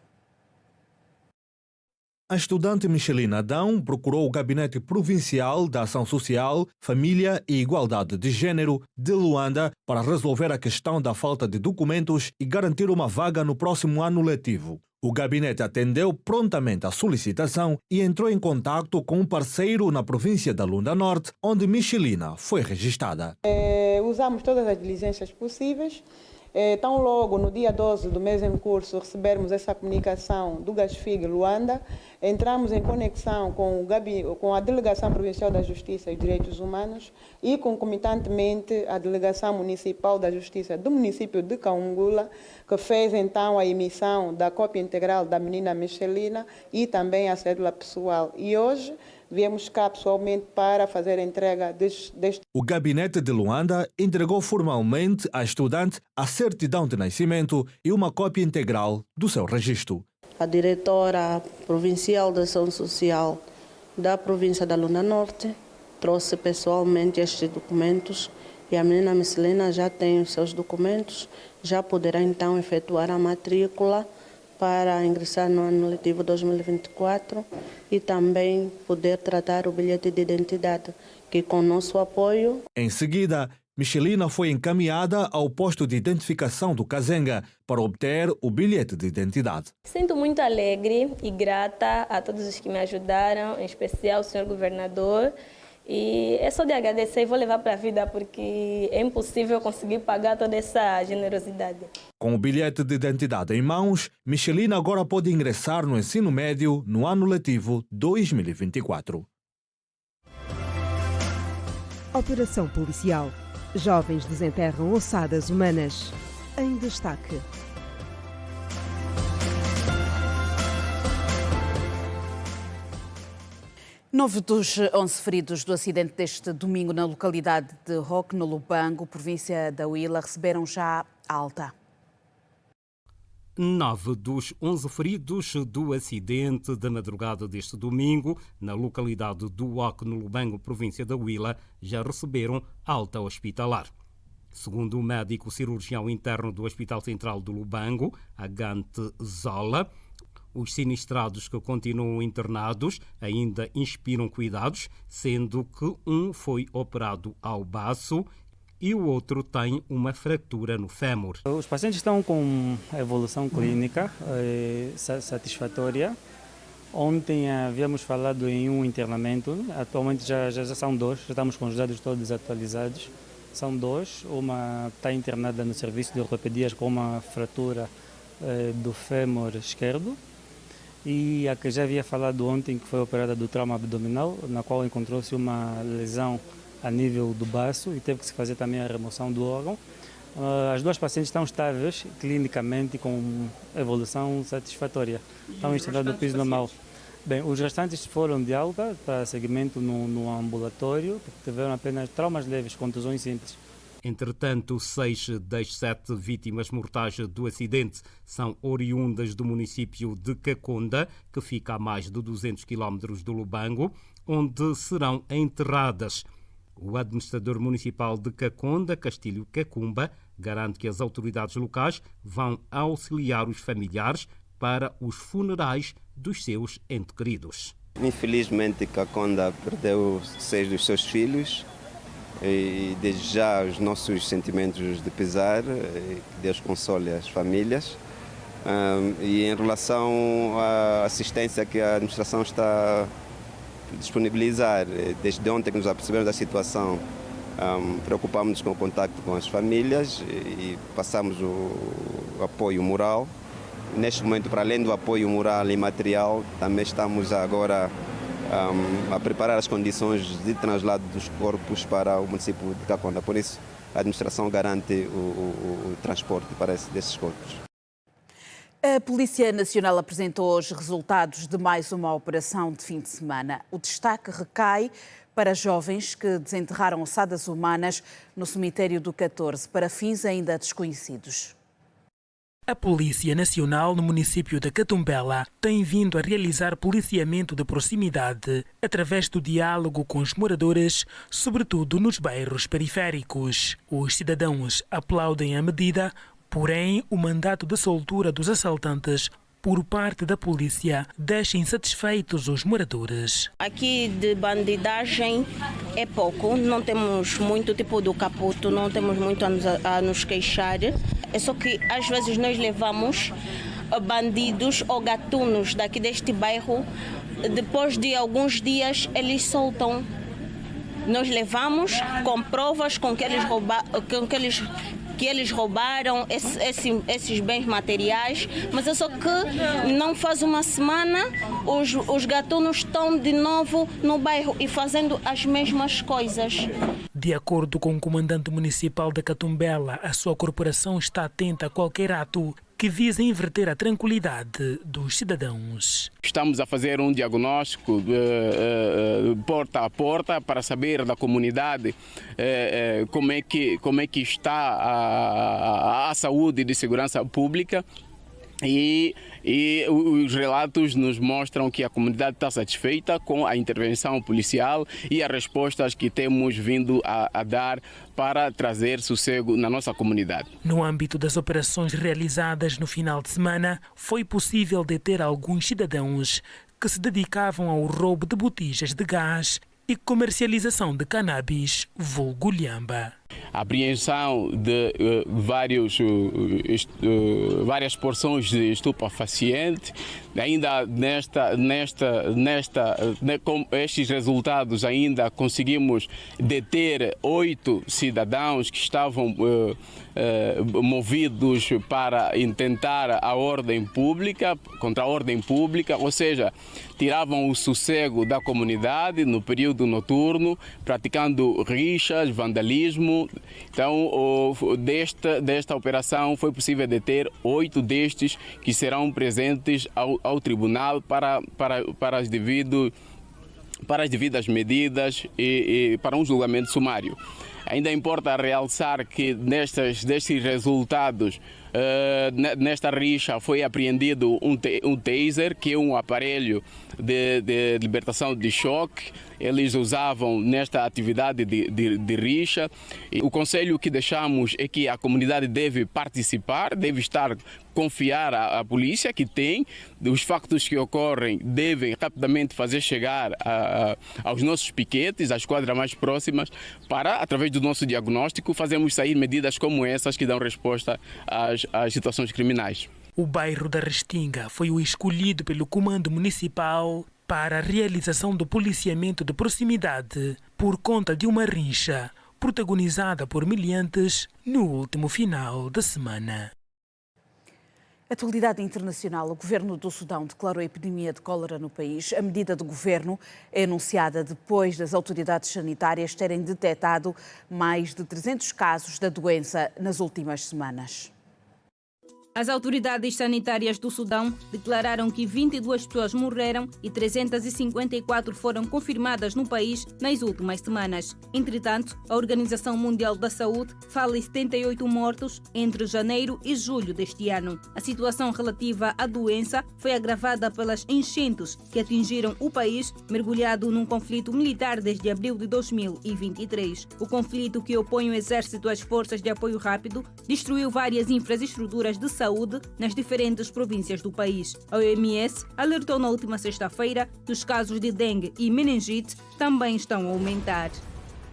A estudante Michelina Adão procurou o Gabinete Provincial da Ação Social, Família e Igualdade de Gênero de Luanda para resolver a questão da falta de documentos e garantir uma vaga no próximo ano letivo. O gabinete atendeu prontamente à solicitação e entrou em contato com um parceiro na província da Luanda Norte, onde Michelina foi registada. Usamos todas as diligências possíveis. Tão logo no dia 12 do mês em curso recebermos essa comunicação do GASFIG Luanda, entramos em conexão com a Delegação Provincial da Justiça e Direitos Humanos e concomitantemente a Delegação Municipal da Justiça do município de Kaungula, que fez então a emissão da cópia integral da menina Michelina e também a cédula pessoal. E hoje viemos cá pessoalmente para fazer a entrega deste. O gabinete de Luanda entregou formalmente à estudante a certidão de nascimento e uma cópia integral do seu registro. A diretora provincial da Ação Social da província da Luanda Norte trouxe pessoalmente estes documentos e a menina Michelina já tem os seus documentos, já poderá então efetuar a matrícula para ingressar no ano letivo 2024 e também poder tratar o bilhete de identidade, que com nosso apoio. Em seguida, Michelina foi encaminhada ao posto de identificação do Kazenga para obter o bilhete de identidade. Sinto muito alegre e grata a todos os que me ajudaram, em especial o senhor governador. E é só de agradecer e vou levar para a vida porque é impossível conseguir pagar toda essa generosidade. Com o bilhete de identidade em mãos, Michelina agora pode ingressar no ensino médio no ano letivo 2024. Operação policial. Jovens desenterram ossadas humanas. Em destaque. Nove dos 11 feridos do acidente deste domingo na localidade de Roque, no Lubango, província da Huila, receberam já alta. 9 dos 11 feridos do acidente da madrugada deste domingo, na localidade do Roque, no Lubango, província da Huila, já receberam alta hospitalar. Segundo o médico cirurgião interno do Hospital Central do Lubango, Agante Zola, os sinistrados que continuam internados ainda inspiram cuidados, sendo que um foi operado ao baço e o outro tem uma fratura no fémur. Os pacientes estão com evolução clínica satisfatória. Ontem havíamos falado em um internamento, atualmente já são dois, já estamos com os dados todos atualizados. São dois, uma está internada no serviço de ortopedias com uma fratura do fémur esquerdo. E a que já havia falado ontem, que foi operada do trauma abdominal, na qual encontrou-se uma lesão a nível do baço e teve que se fazer também a remoção do órgão. As duas pacientes estão estáveis clinicamente com evolução satisfatória. Estão em estado de piso normal. Bem, os restantes foram de alta para seguimento no ambulatório, porque tiveram apenas traumas leves, contusões simples. Entretanto, 6 das 7 vítimas mortais do acidente são oriundas do município de Kakonda, que fica a mais de 200 km do Lubango, onde serão enterradas. O administrador municipal de Kakonda, Castilho Kakumba, garante que as autoridades locais vão auxiliar os familiares para os funerais dos seus entes queridos. Infelizmente, Kakonda perdeu 6 dos seus filhos. E desde já os nossos sentimentos de pesar, que Deus console as famílias. E em relação à assistência que a administração está a disponibilizar, desde ontem que nos apercebemos da situação, preocupamos-nos com o contacto com as famílias e passamos o apoio moral. Neste momento, para além do apoio moral e material, também estamos agora a preparar as condições de translado dos corpos para o município de Kakonda. Por isso, a administração garante o transporte para desses corpos. A Polícia Nacional apresentou hoje resultados de mais uma operação de fim de semana. O destaque recai para jovens que desenterraram ossadas humanas no cemitério do 14, para fins ainda desconhecidos. A Polícia Nacional no município de Catumbela tem vindo a realizar policiamento de proximidade através do diálogo com os moradores, sobretudo nos bairros periféricos. Os cidadãos aplaudem a medida, porém o mandato de soltura dos assaltantes por parte da polícia deixa insatisfeitos os moradores. Aqui de bandidagem é pouco, não temos muito tipo do Caputo, não temos muito a nos queixar. É só que às vezes nós levamos bandidos ou gatunos daqui deste bairro, depois de alguns dias eles soltam. Nós levamos com provas com que eles roubaram esses bens materiais, mas é só que não faz uma semana os gatunos estão de novo no bairro e fazendo as mesmas coisas. De acordo com o comandante municipal de Catumbela, a sua corporação está atenta a qualquer ato que visa inverter a tranquilidade dos cidadãos. Estamos a fazer um diagnóstico porta a porta para saber da comunidade como é que está a saúde de segurança pública. E os relatos nos mostram que a comunidade está satisfeita com a intervenção policial e as respostas que temos vindo a dar para trazer sossego na nossa comunidade. No âmbito das operações realizadas no final de semana, foi possível deter alguns cidadãos que se dedicavam ao roubo de botijas de gás e comercialização de cannabis, vulgo lhamba. A apreensão de várias porções de estupefaciente. Ainda com estes resultados ainda conseguimos deter 8 cidadãos que estavam movidos para intentar a ordem pública, contra a ordem pública, ou seja, tiravam o sossego da comunidade no período noturno, praticando rixas, vandalismo. Então, desta operação foi possível deter 8 destes que serão presentes ao tribunal para as devidas medidas e para um julgamento sumário. Ainda importa realçar que destes resultados, nesta rixa foi apreendido um taser, que é um aparelho de libertação de choque. Eles usavam nesta atividade de rixa. E o conselho que deixamos é que a comunidade deve participar, deve confiar à polícia que tem. Os factos que ocorrem devem rapidamente fazer chegar aos nossos piquetes, às quadras mais próximas, para, através do nosso diagnóstico, fazermos sair medidas como essas que dão resposta às situações criminais. O bairro da Restinga foi o escolhido pelo Comando Municipal para a realização do policiamento de proximidade por conta de uma rincha protagonizada por miliantes no último final de semana. Atualidade internacional. O governo do Sudão declarou a epidemia de cólera no país. A medida do governo é anunciada depois das autoridades sanitárias terem detectado mais de 300 casos da doença nas últimas semanas. As autoridades sanitárias do Sudão declararam que 22 pessoas morreram e 354 foram confirmadas no país nas últimas semanas. Entretanto, a Organização Mundial da Saúde fala em 78 mortos entre janeiro e julho deste ano. A situação relativa à doença foi agravada pelas enchentes que atingiram o país, mergulhado num conflito militar desde abril de 2023. O conflito, que opõe o exército às forças de apoio rápido, destruiu várias infraestruturas de saúde nas diferentes províncias do país. A OMS alertou na última sexta-feira que os casos de dengue e meningite também estão a aumentar.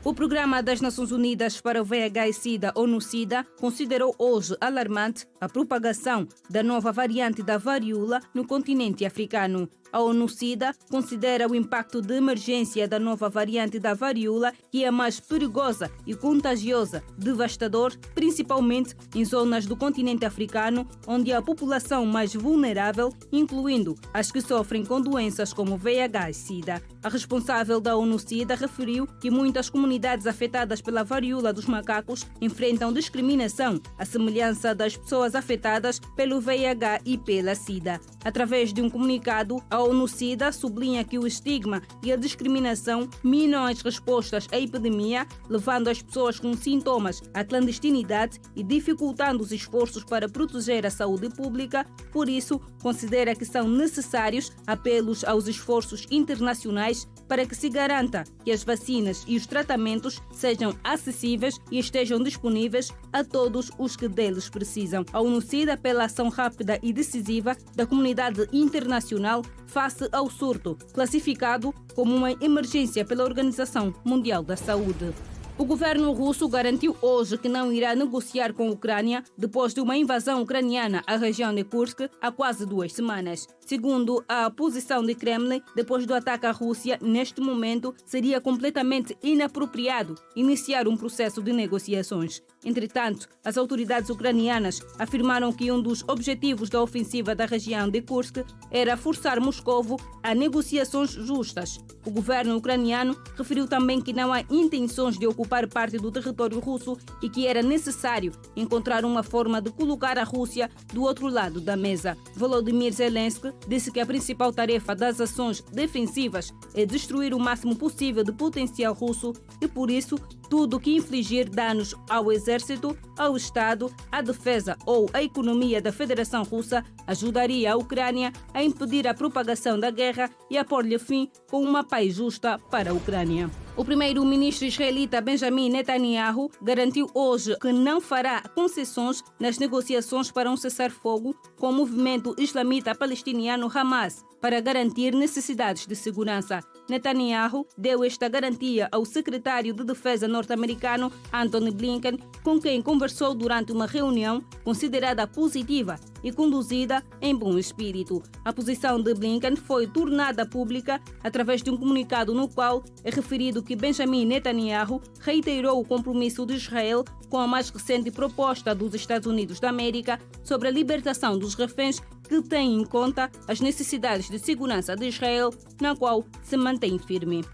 O Programa das Nações Unidas para o VIH-Sida, ONU-Sida, considerou hoje alarmante a propagação da nova variante da varíola no continente africano. A ONU-Sida considera o impacto de emergência da nova variante da varíola, que é a mais perigosa e contagiosa, devastador, principalmente em zonas do continente africano, onde há a população mais vulnerável, incluindo as que sofrem com doenças como VIH-Sida. A responsável da ONU-Sida referiu que muitas comunidades afetadas pela varíola dos macacos enfrentam discriminação, à semelhança das pessoas afetadas pelo VIH e pela SIDA. Através de um comunicado, a A ONU-SIDA sublinha que o estigma e a discriminação minam as respostas à epidemia, levando as pessoas com sintomas à clandestinidade e dificultando os esforços para proteger a saúde pública. Por isso, considera que são necessários apelos aos esforços internacionais para que se garanta que as vacinas e os tratamentos sejam acessíveis e estejam disponíveis a todos os que deles precisam. A ONU-SIDA apela à ação rápida e decisiva da comunidade internacional face ao surto, classificado como uma emergência pela Organização Mundial da Saúde. O governo russo garantiu hoje que não irá negociar com a Ucrânia depois de uma invasão ucraniana à região de Kursk há quase 2 semanas. Segundo a posição de Kremlin, depois do ataque à Rússia, neste momento seria completamente inapropriado iniciar um processo de negociações. Entretanto, as autoridades ucranianas afirmaram que um dos objetivos da ofensiva da região de Kursk era forçar Moscovo a negociações justas. O governo ucraniano referiu também que não há intenções de ocupar parte do território russo e que era necessário encontrar uma forma de colocar a Rússia do outro lado da mesa. Volodymyr Zelensky disse que a principal tarefa das ações defensivas é destruir o máximo possível de potencial russo e, por isso, tudo que infligir danos ao exército, ao Estado, à defesa ou à economia da Federação Russa ajudaria a Ucrânia a impedir a propagação da guerra e a pôr-lhe fim com uma paz justa para a Ucrânia. O primeiro-ministro israelita Benjamin Netanyahu garantiu hoje que não fará concessões nas negociações para um cessar-fogo com o movimento islamita palestiniano Hamas para garantir necessidades de segurança. Netanyahu deu esta garantia ao secretário de Defesa norte-americano Antony Blinken, com quem conversou durante uma reunião considerada positiva e conduzida em bom espírito. A posição de Blinken foi tornada pública através de um comunicado no qual é referido que Benjamin Netanyahu reiterou o compromisso de Israel com a mais recente proposta dos Estados Unidos da América sobre a libertação dos reféns, que tem em conta as necessidades de segurança de Israel, na qual se mantém firme.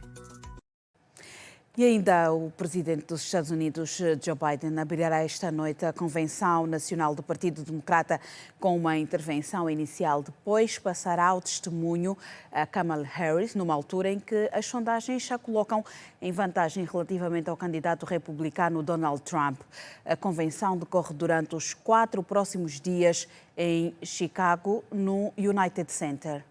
E ainda o presidente dos Estados Unidos, Joe Biden, abrirá esta noite a Convenção Nacional do Partido Democrata com uma intervenção inicial. Depois passará ao testemunho a Kamala Harris, numa altura em que as sondagens já colocam em vantagem relativamente ao candidato republicano Donald Trump. A convenção decorre durante os 4 próximos dias em Chicago, no United Center.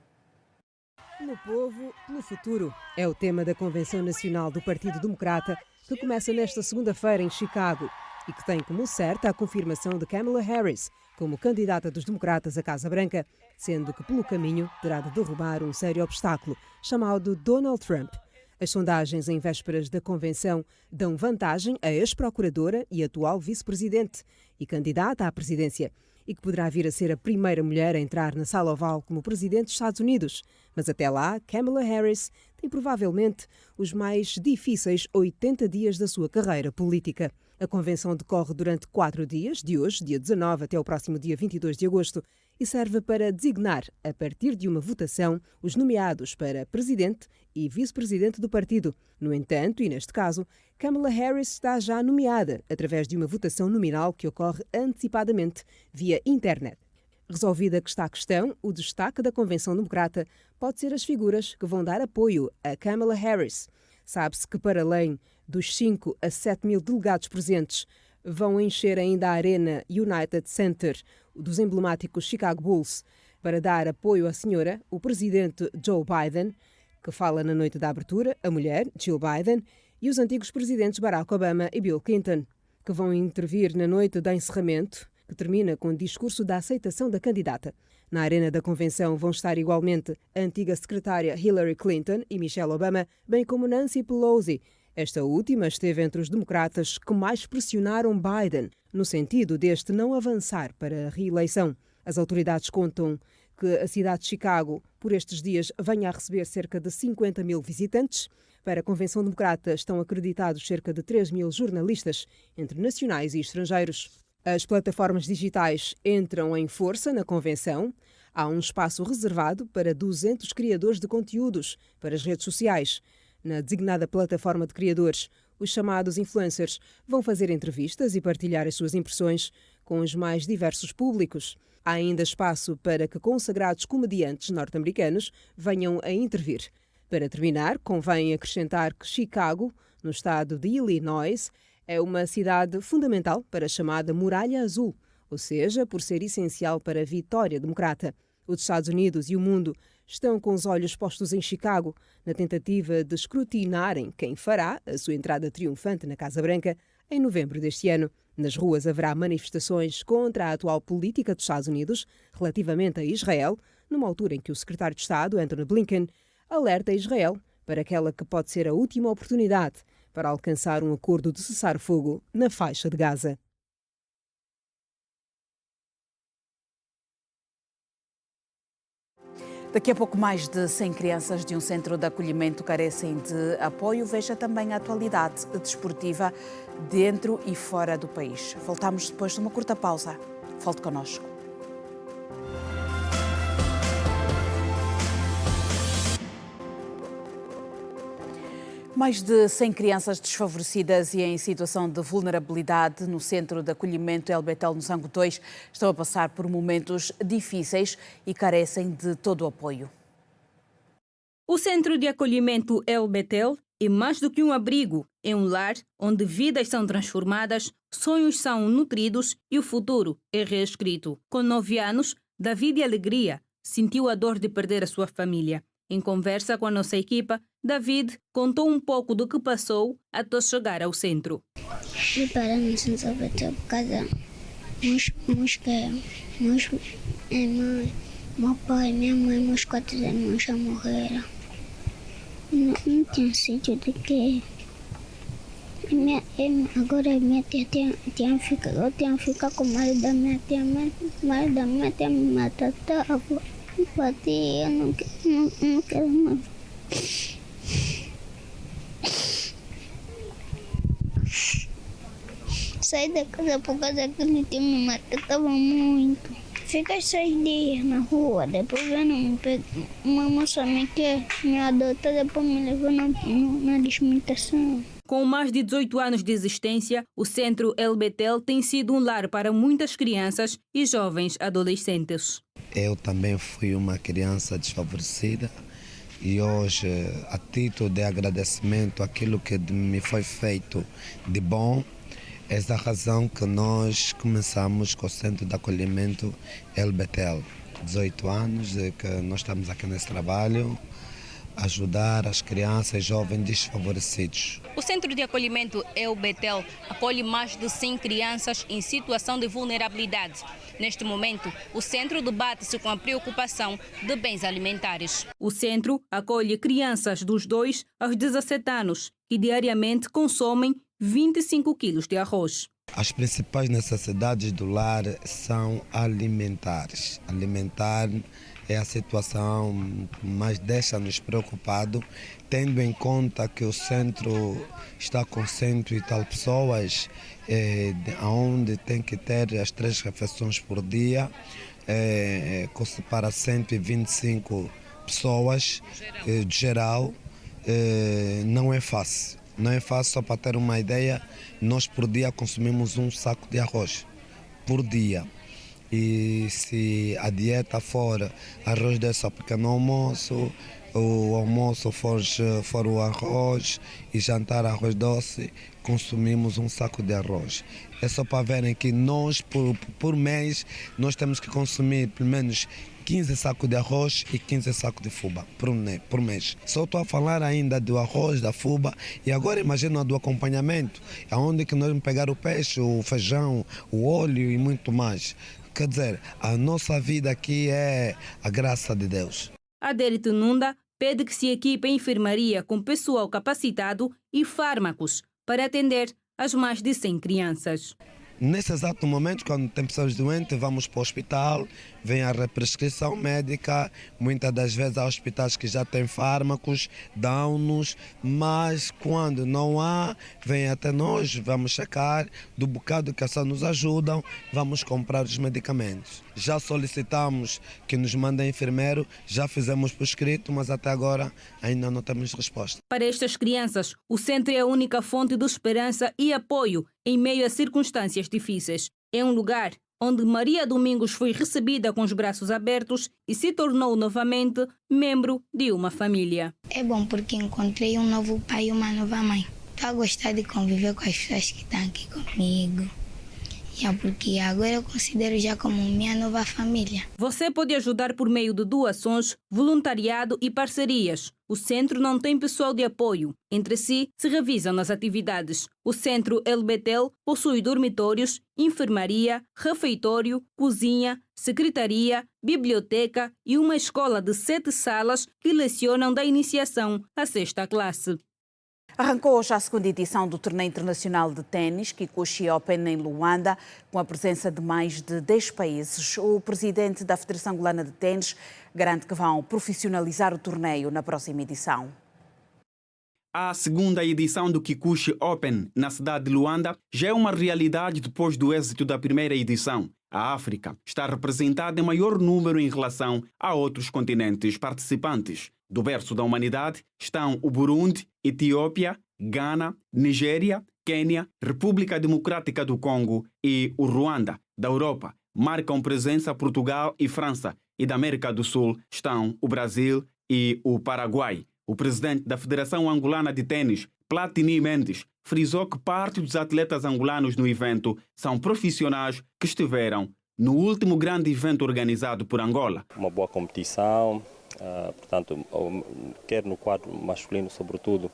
Pelo povo, pelo futuro. É o tema da Convenção Nacional do Partido Democrata, que começa nesta segunda-feira em Chicago e que tem como certa a confirmação de Kamala Harris como candidata dos democratas à Casa Branca, sendo que pelo caminho terá de derrubar um sério obstáculo, chamado Donald Trump. As sondagens em vésperas da convenção dão vantagem à ex-procuradora e atual vice-presidente e candidata à presidência, e que poderá vir a ser a primeira mulher a entrar na Sala Oval como presidente dos Estados Unidos. Mas até lá, Kamala Harris tem provavelmente os mais difíceis 80 dias da sua carreira política. A convenção decorre durante 4 dias, de hoje, dia 19, até o próximo dia 22 de agosto, e serve para designar, a partir de uma votação, os nomeados para presidente e vice-presidente do partido. No entanto, e neste caso, Kamala Harris está já nomeada através de uma votação nominal que ocorre antecipadamente via internet. Resolvida que está a questão, o destaque da Convenção Democrata pode ser as figuras que vão dar apoio a Kamala Harris. Sabe-se que, para além dos 5 a 7 mil delegados presentes, vão encher ainda a Arena United Center dos emblemáticos Chicago Bulls para dar apoio à senhora, o presidente Joe Biden, que fala na noite da abertura, a mulher, Jill Biden, e os antigos presidentes Barack Obama e Bill Clinton, que vão intervir na noite de encerramento, que termina com o discurso da aceitação da candidata. Na arena da convenção vão estar igualmente a antiga secretária Hillary Clinton e Michelle Obama, bem como Nancy Pelosi. Esta última esteve entre os democratas que mais pressionaram Biden, no sentido deste não avançar para a reeleição. As autoridades contam que a cidade de Chicago, por estes dias, venha a receber cerca de 50 mil visitantes. Para a Convenção Democrata estão acreditados cerca de 3 mil jornalistas, entre nacionais e estrangeiros. As plataformas digitais entram em força na convenção. Há um espaço reservado para 200 criadores de conteúdos para as redes sociais. Na designada plataforma de criadores, Os chamados influencers vão fazer entrevistas e partilhar as suas impressões com os mais diversos públicos. Há ainda espaço para que consagrados comediantes norte-americanos venham a intervir. Para terminar, convém acrescentar que Chicago, no estado de Illinois, é uma cidade fundamental para a chamada Muralha Azul, ou seja, por ser essencial para a vitória democrata. Os Estados Unidos e o mundo estão com os olhos postos em Chicago, na tentativa de escrutinarem quem fará a sua entrada triunfante na Casa Branca em novembro deste ano. Nas ruas haverá manifestações contra a atual política dos Estados Unidos relativamente a Israel, numa altura em que o secretário de Estado, Antony Blinken, alerta Israel para aquela que pode ser a última oportunidade para alcançar um acordo de cessar-fogo na faixa de Gaza. Daqui a pouco, mais de 100 crianças de um centro de acolhimento carecem de apoio. Veja também a atualidade desportiva dentro e fora do país. Voltamos depois de uma curta pausa. Volte connosco. Mais de 100 crianças desfavorecidas e em situação de vulnerabilidade no Centro de Acolhimento El Betel, no Sango 2, estão a passar por momentos difíceis e carecem de todo o apoio. O Centro de Acolhimento El Betel é mais do que um abrigo, é um lar onde vidas são transformadas, sonhos são nutridos e o futuro é reescrito. Com 9 anos, David Alegria sentiu a dor de perder a sua família. Em conversa com a nossa equipa, David contou um pouco do que passou até chegar ao centro. Preparamos no El Betel por causa meu pai e minha mãe, meus 4 irmãos já morreram. Não tinha sítio de quê. Agora minha tia tinha que ficar com o marido da minha tia. O marido da minha tia me maltratava. Eu não quero mais. Saí da casa por causa que ele tinha me maltratava muito. Fiquei 6 dias na rua, depois uma moça me quer me adotar, depois me levou na desmitação. Com mais de 18 anos de existência, o Centro El Betel tem sido um lar para muitas crianças e jovens adolescentes. Eu também fui uma criança desfavorecida e hoje, a título de agradecimento àquilo que me foi feito de bom, é essa razão que nós começamos com o Centro de Acolhimento El Betel. 18 anos que nós estamos aqui nesse trabalho, ajudar as crianças e jovens desfavorecidos. O Centro de Acolhimento El Betel acolhe mais de 100 crianças em situação de vulnerabilidade. Neste momento, o centro debate-se com a preocupação de bens alimentares. O centro acolhe crianças dos 2 aos 17 anos que diariamente consomem 25 quilos de arroz. As principais necessidades do lar são alimentares. Alimentar é a situação que mais deixa-nos preocupados, tendo em conta que o centro está com 100 e tal pessoas, onde tem que ter as 3 refeições por dia, para 125 pessoas de geral, não é fácil. Não é fácil, só para ter uma ideia, nós por dia consumimos um saco de arroz, por dia. E se a dieta for arroz de só pequeno almoço, o almoço for o arroz e jantar arroz doce, consumimos um saco de arroz. É só para verem que nós, por mês, nós temos que consumir pelo menos 15 sacos de arroz e 15 sacos de fuba por mês. Só estou a falar ainda do arroz, da fuba, e agora imagina do acompanhamento, aonde que nós vamos pegar o peixe, o feijão, o óleo e muito mais. Quer dizer, a nossa vida aqui é a graça de Deus. Adérito Nunda pede que se equipe a enfermaria com pessoal capacitado e fármacos para atender as mais de 100 crianças. Nesse exato momento, quando tem pessoas doentes, vamos para o hospital, vem a represcrição médica, muitas das vezes há hospitais que já têm fármacos, dão-nos, mas quando não há, vem até nós, vamos checar, do bocado que só nos ajudam, vamos comprar os medicamentos. Já solicitamos que nos mandem enfermeiro, já fizemos por escrito, mas até agora ainda não temos resposta. Para estas crianças, o centro é a única fonte de esperança e apoio em meio a circunstâncias difíceis. É um lugar onde Maria Domingos foi recebida com os braços abertos e se tornou novamente membro de uma família. É bom porque encontrei um novo pai e uma nova mãe. Estou a gostar de conviver com as pessoas que estão aqui comigo. Porque agora eu considero já como minha nova família. Você pode ajudar por meio de doações, voluntariado e parcerias. O centro não tem pessoal de apoio. Entre si, se revisam nas atividades. O centro El Betel possui dormitórios, enfermaria, refeitório, cozinha, secretaria, biblioteca e uma escola de 7 salas que lecionam da iniciação à 6ª classe. Arrancou hoje a segunda edição do Torneio Internacional de Ténis, Kikuchi Open, em Luanda, com a presença de mais de 10 países. O presidente da Federação Angolana de Ténis garante que vão profissionalizar o torneio na próxima edição. A segunda edição do Kikuchi Open, na cidade de Luanda, já é uma realidade depois do êxito da primeira edição. A África está representada em maior número em relação a outros continentes participantes. Do berço da humanidade estão o Burundi, Etiópia, Gana, Nigéria, Quênia, República Democrática do Congo e o Ruanda. Da Europa marcam presença Portugal e França, e da América do Sul estão o Brasil e o Paraguai. O presidente da Federação Angolana de Tênis, Platini Mendes, frisou que parte dos atletas angolanos no evento são profissionais que estiveram no último grande evento organizado por Angola. Uma boa competição, portanto, quer no quadro masculino, sobretudo,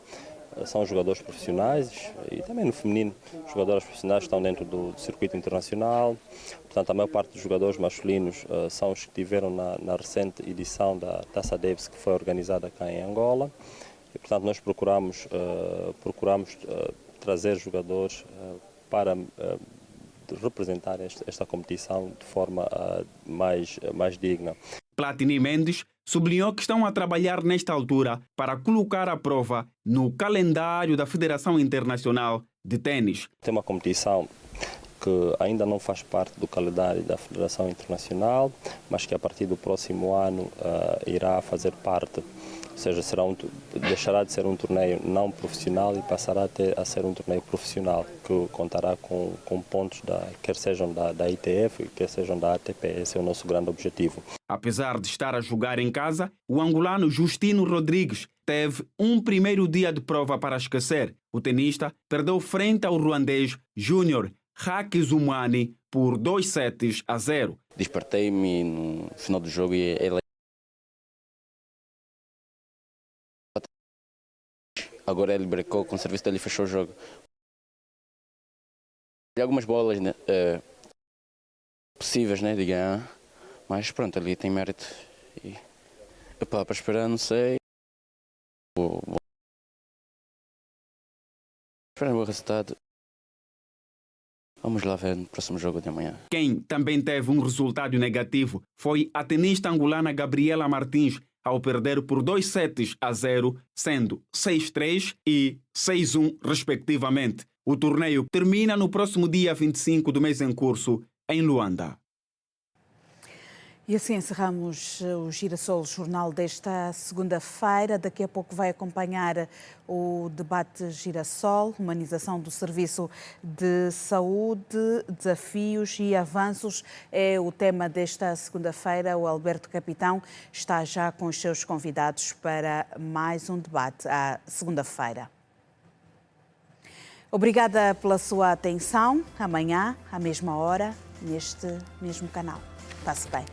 são jogadores profissionais e também no feminino, os jogadores profissionais estão dentro do circuito internacional. Portanto, a maior parte dos jogadores masculinos são os que estiveram na recente edição da Taça Davis, que foi organizada cá em Angola. E, portanto, nós procuramos trazer jogadores para representar esta competição de forma mais digna. Platini Mendes sublinhou que estão a trabalhar nesta altura para colocar a prova no calendário da Federação Internacional de Tênis. Tem uma competição que ainda não faz parte do calendário da Federação Internacional, mas que a partir do próximo ano irá fazer parte, ou seja, deixará de ser um torneio não profissional e passará a ser um torneio profissional, que contará com pontos, quer sejam da ITF, quer sejam da ATP. Esse é o nosso grande objetivo. Apesar de estar a jogar em casa, o angolano Justino Rodrigues teve um primeiro dia de prova para esquecer. O tenista perdeu frente ao ruandês Júnior Hakizumani por 2-0. Despertei-me no final do jogo e ele... Agora ele brecou, com o serviço dele fechou o jogo. E algumas bolas, né, possíveis, né, de ganhar, mas pronto, ali tem mérito. E para esperar, não sei. Vou esperar o resultado. Vamos lá ver no próximo jogo de amanhã. Quem também teve um resultado negativo foi a tenista angolana Gabriela Martins, ao perder por 2-0, sendo 6-3 e 6-1, respectivamente. O torneio termina no próximo dia 25 do mês em curso, em Luanda. E assim encerramos o Girassol Jornal desta segunda-feira. Daqui a pouco vai acompanhar o debate Girassol, humanização do serviço de saúde, desafios e avanços. É o tema desta segunda-feira. O Alberto Capitão está já com os seus convidados para mais um debate à segunda-feira. Obrigada pela sua atenção. Amanhã, à mesma hora, neste mesmo canal. Passe bem.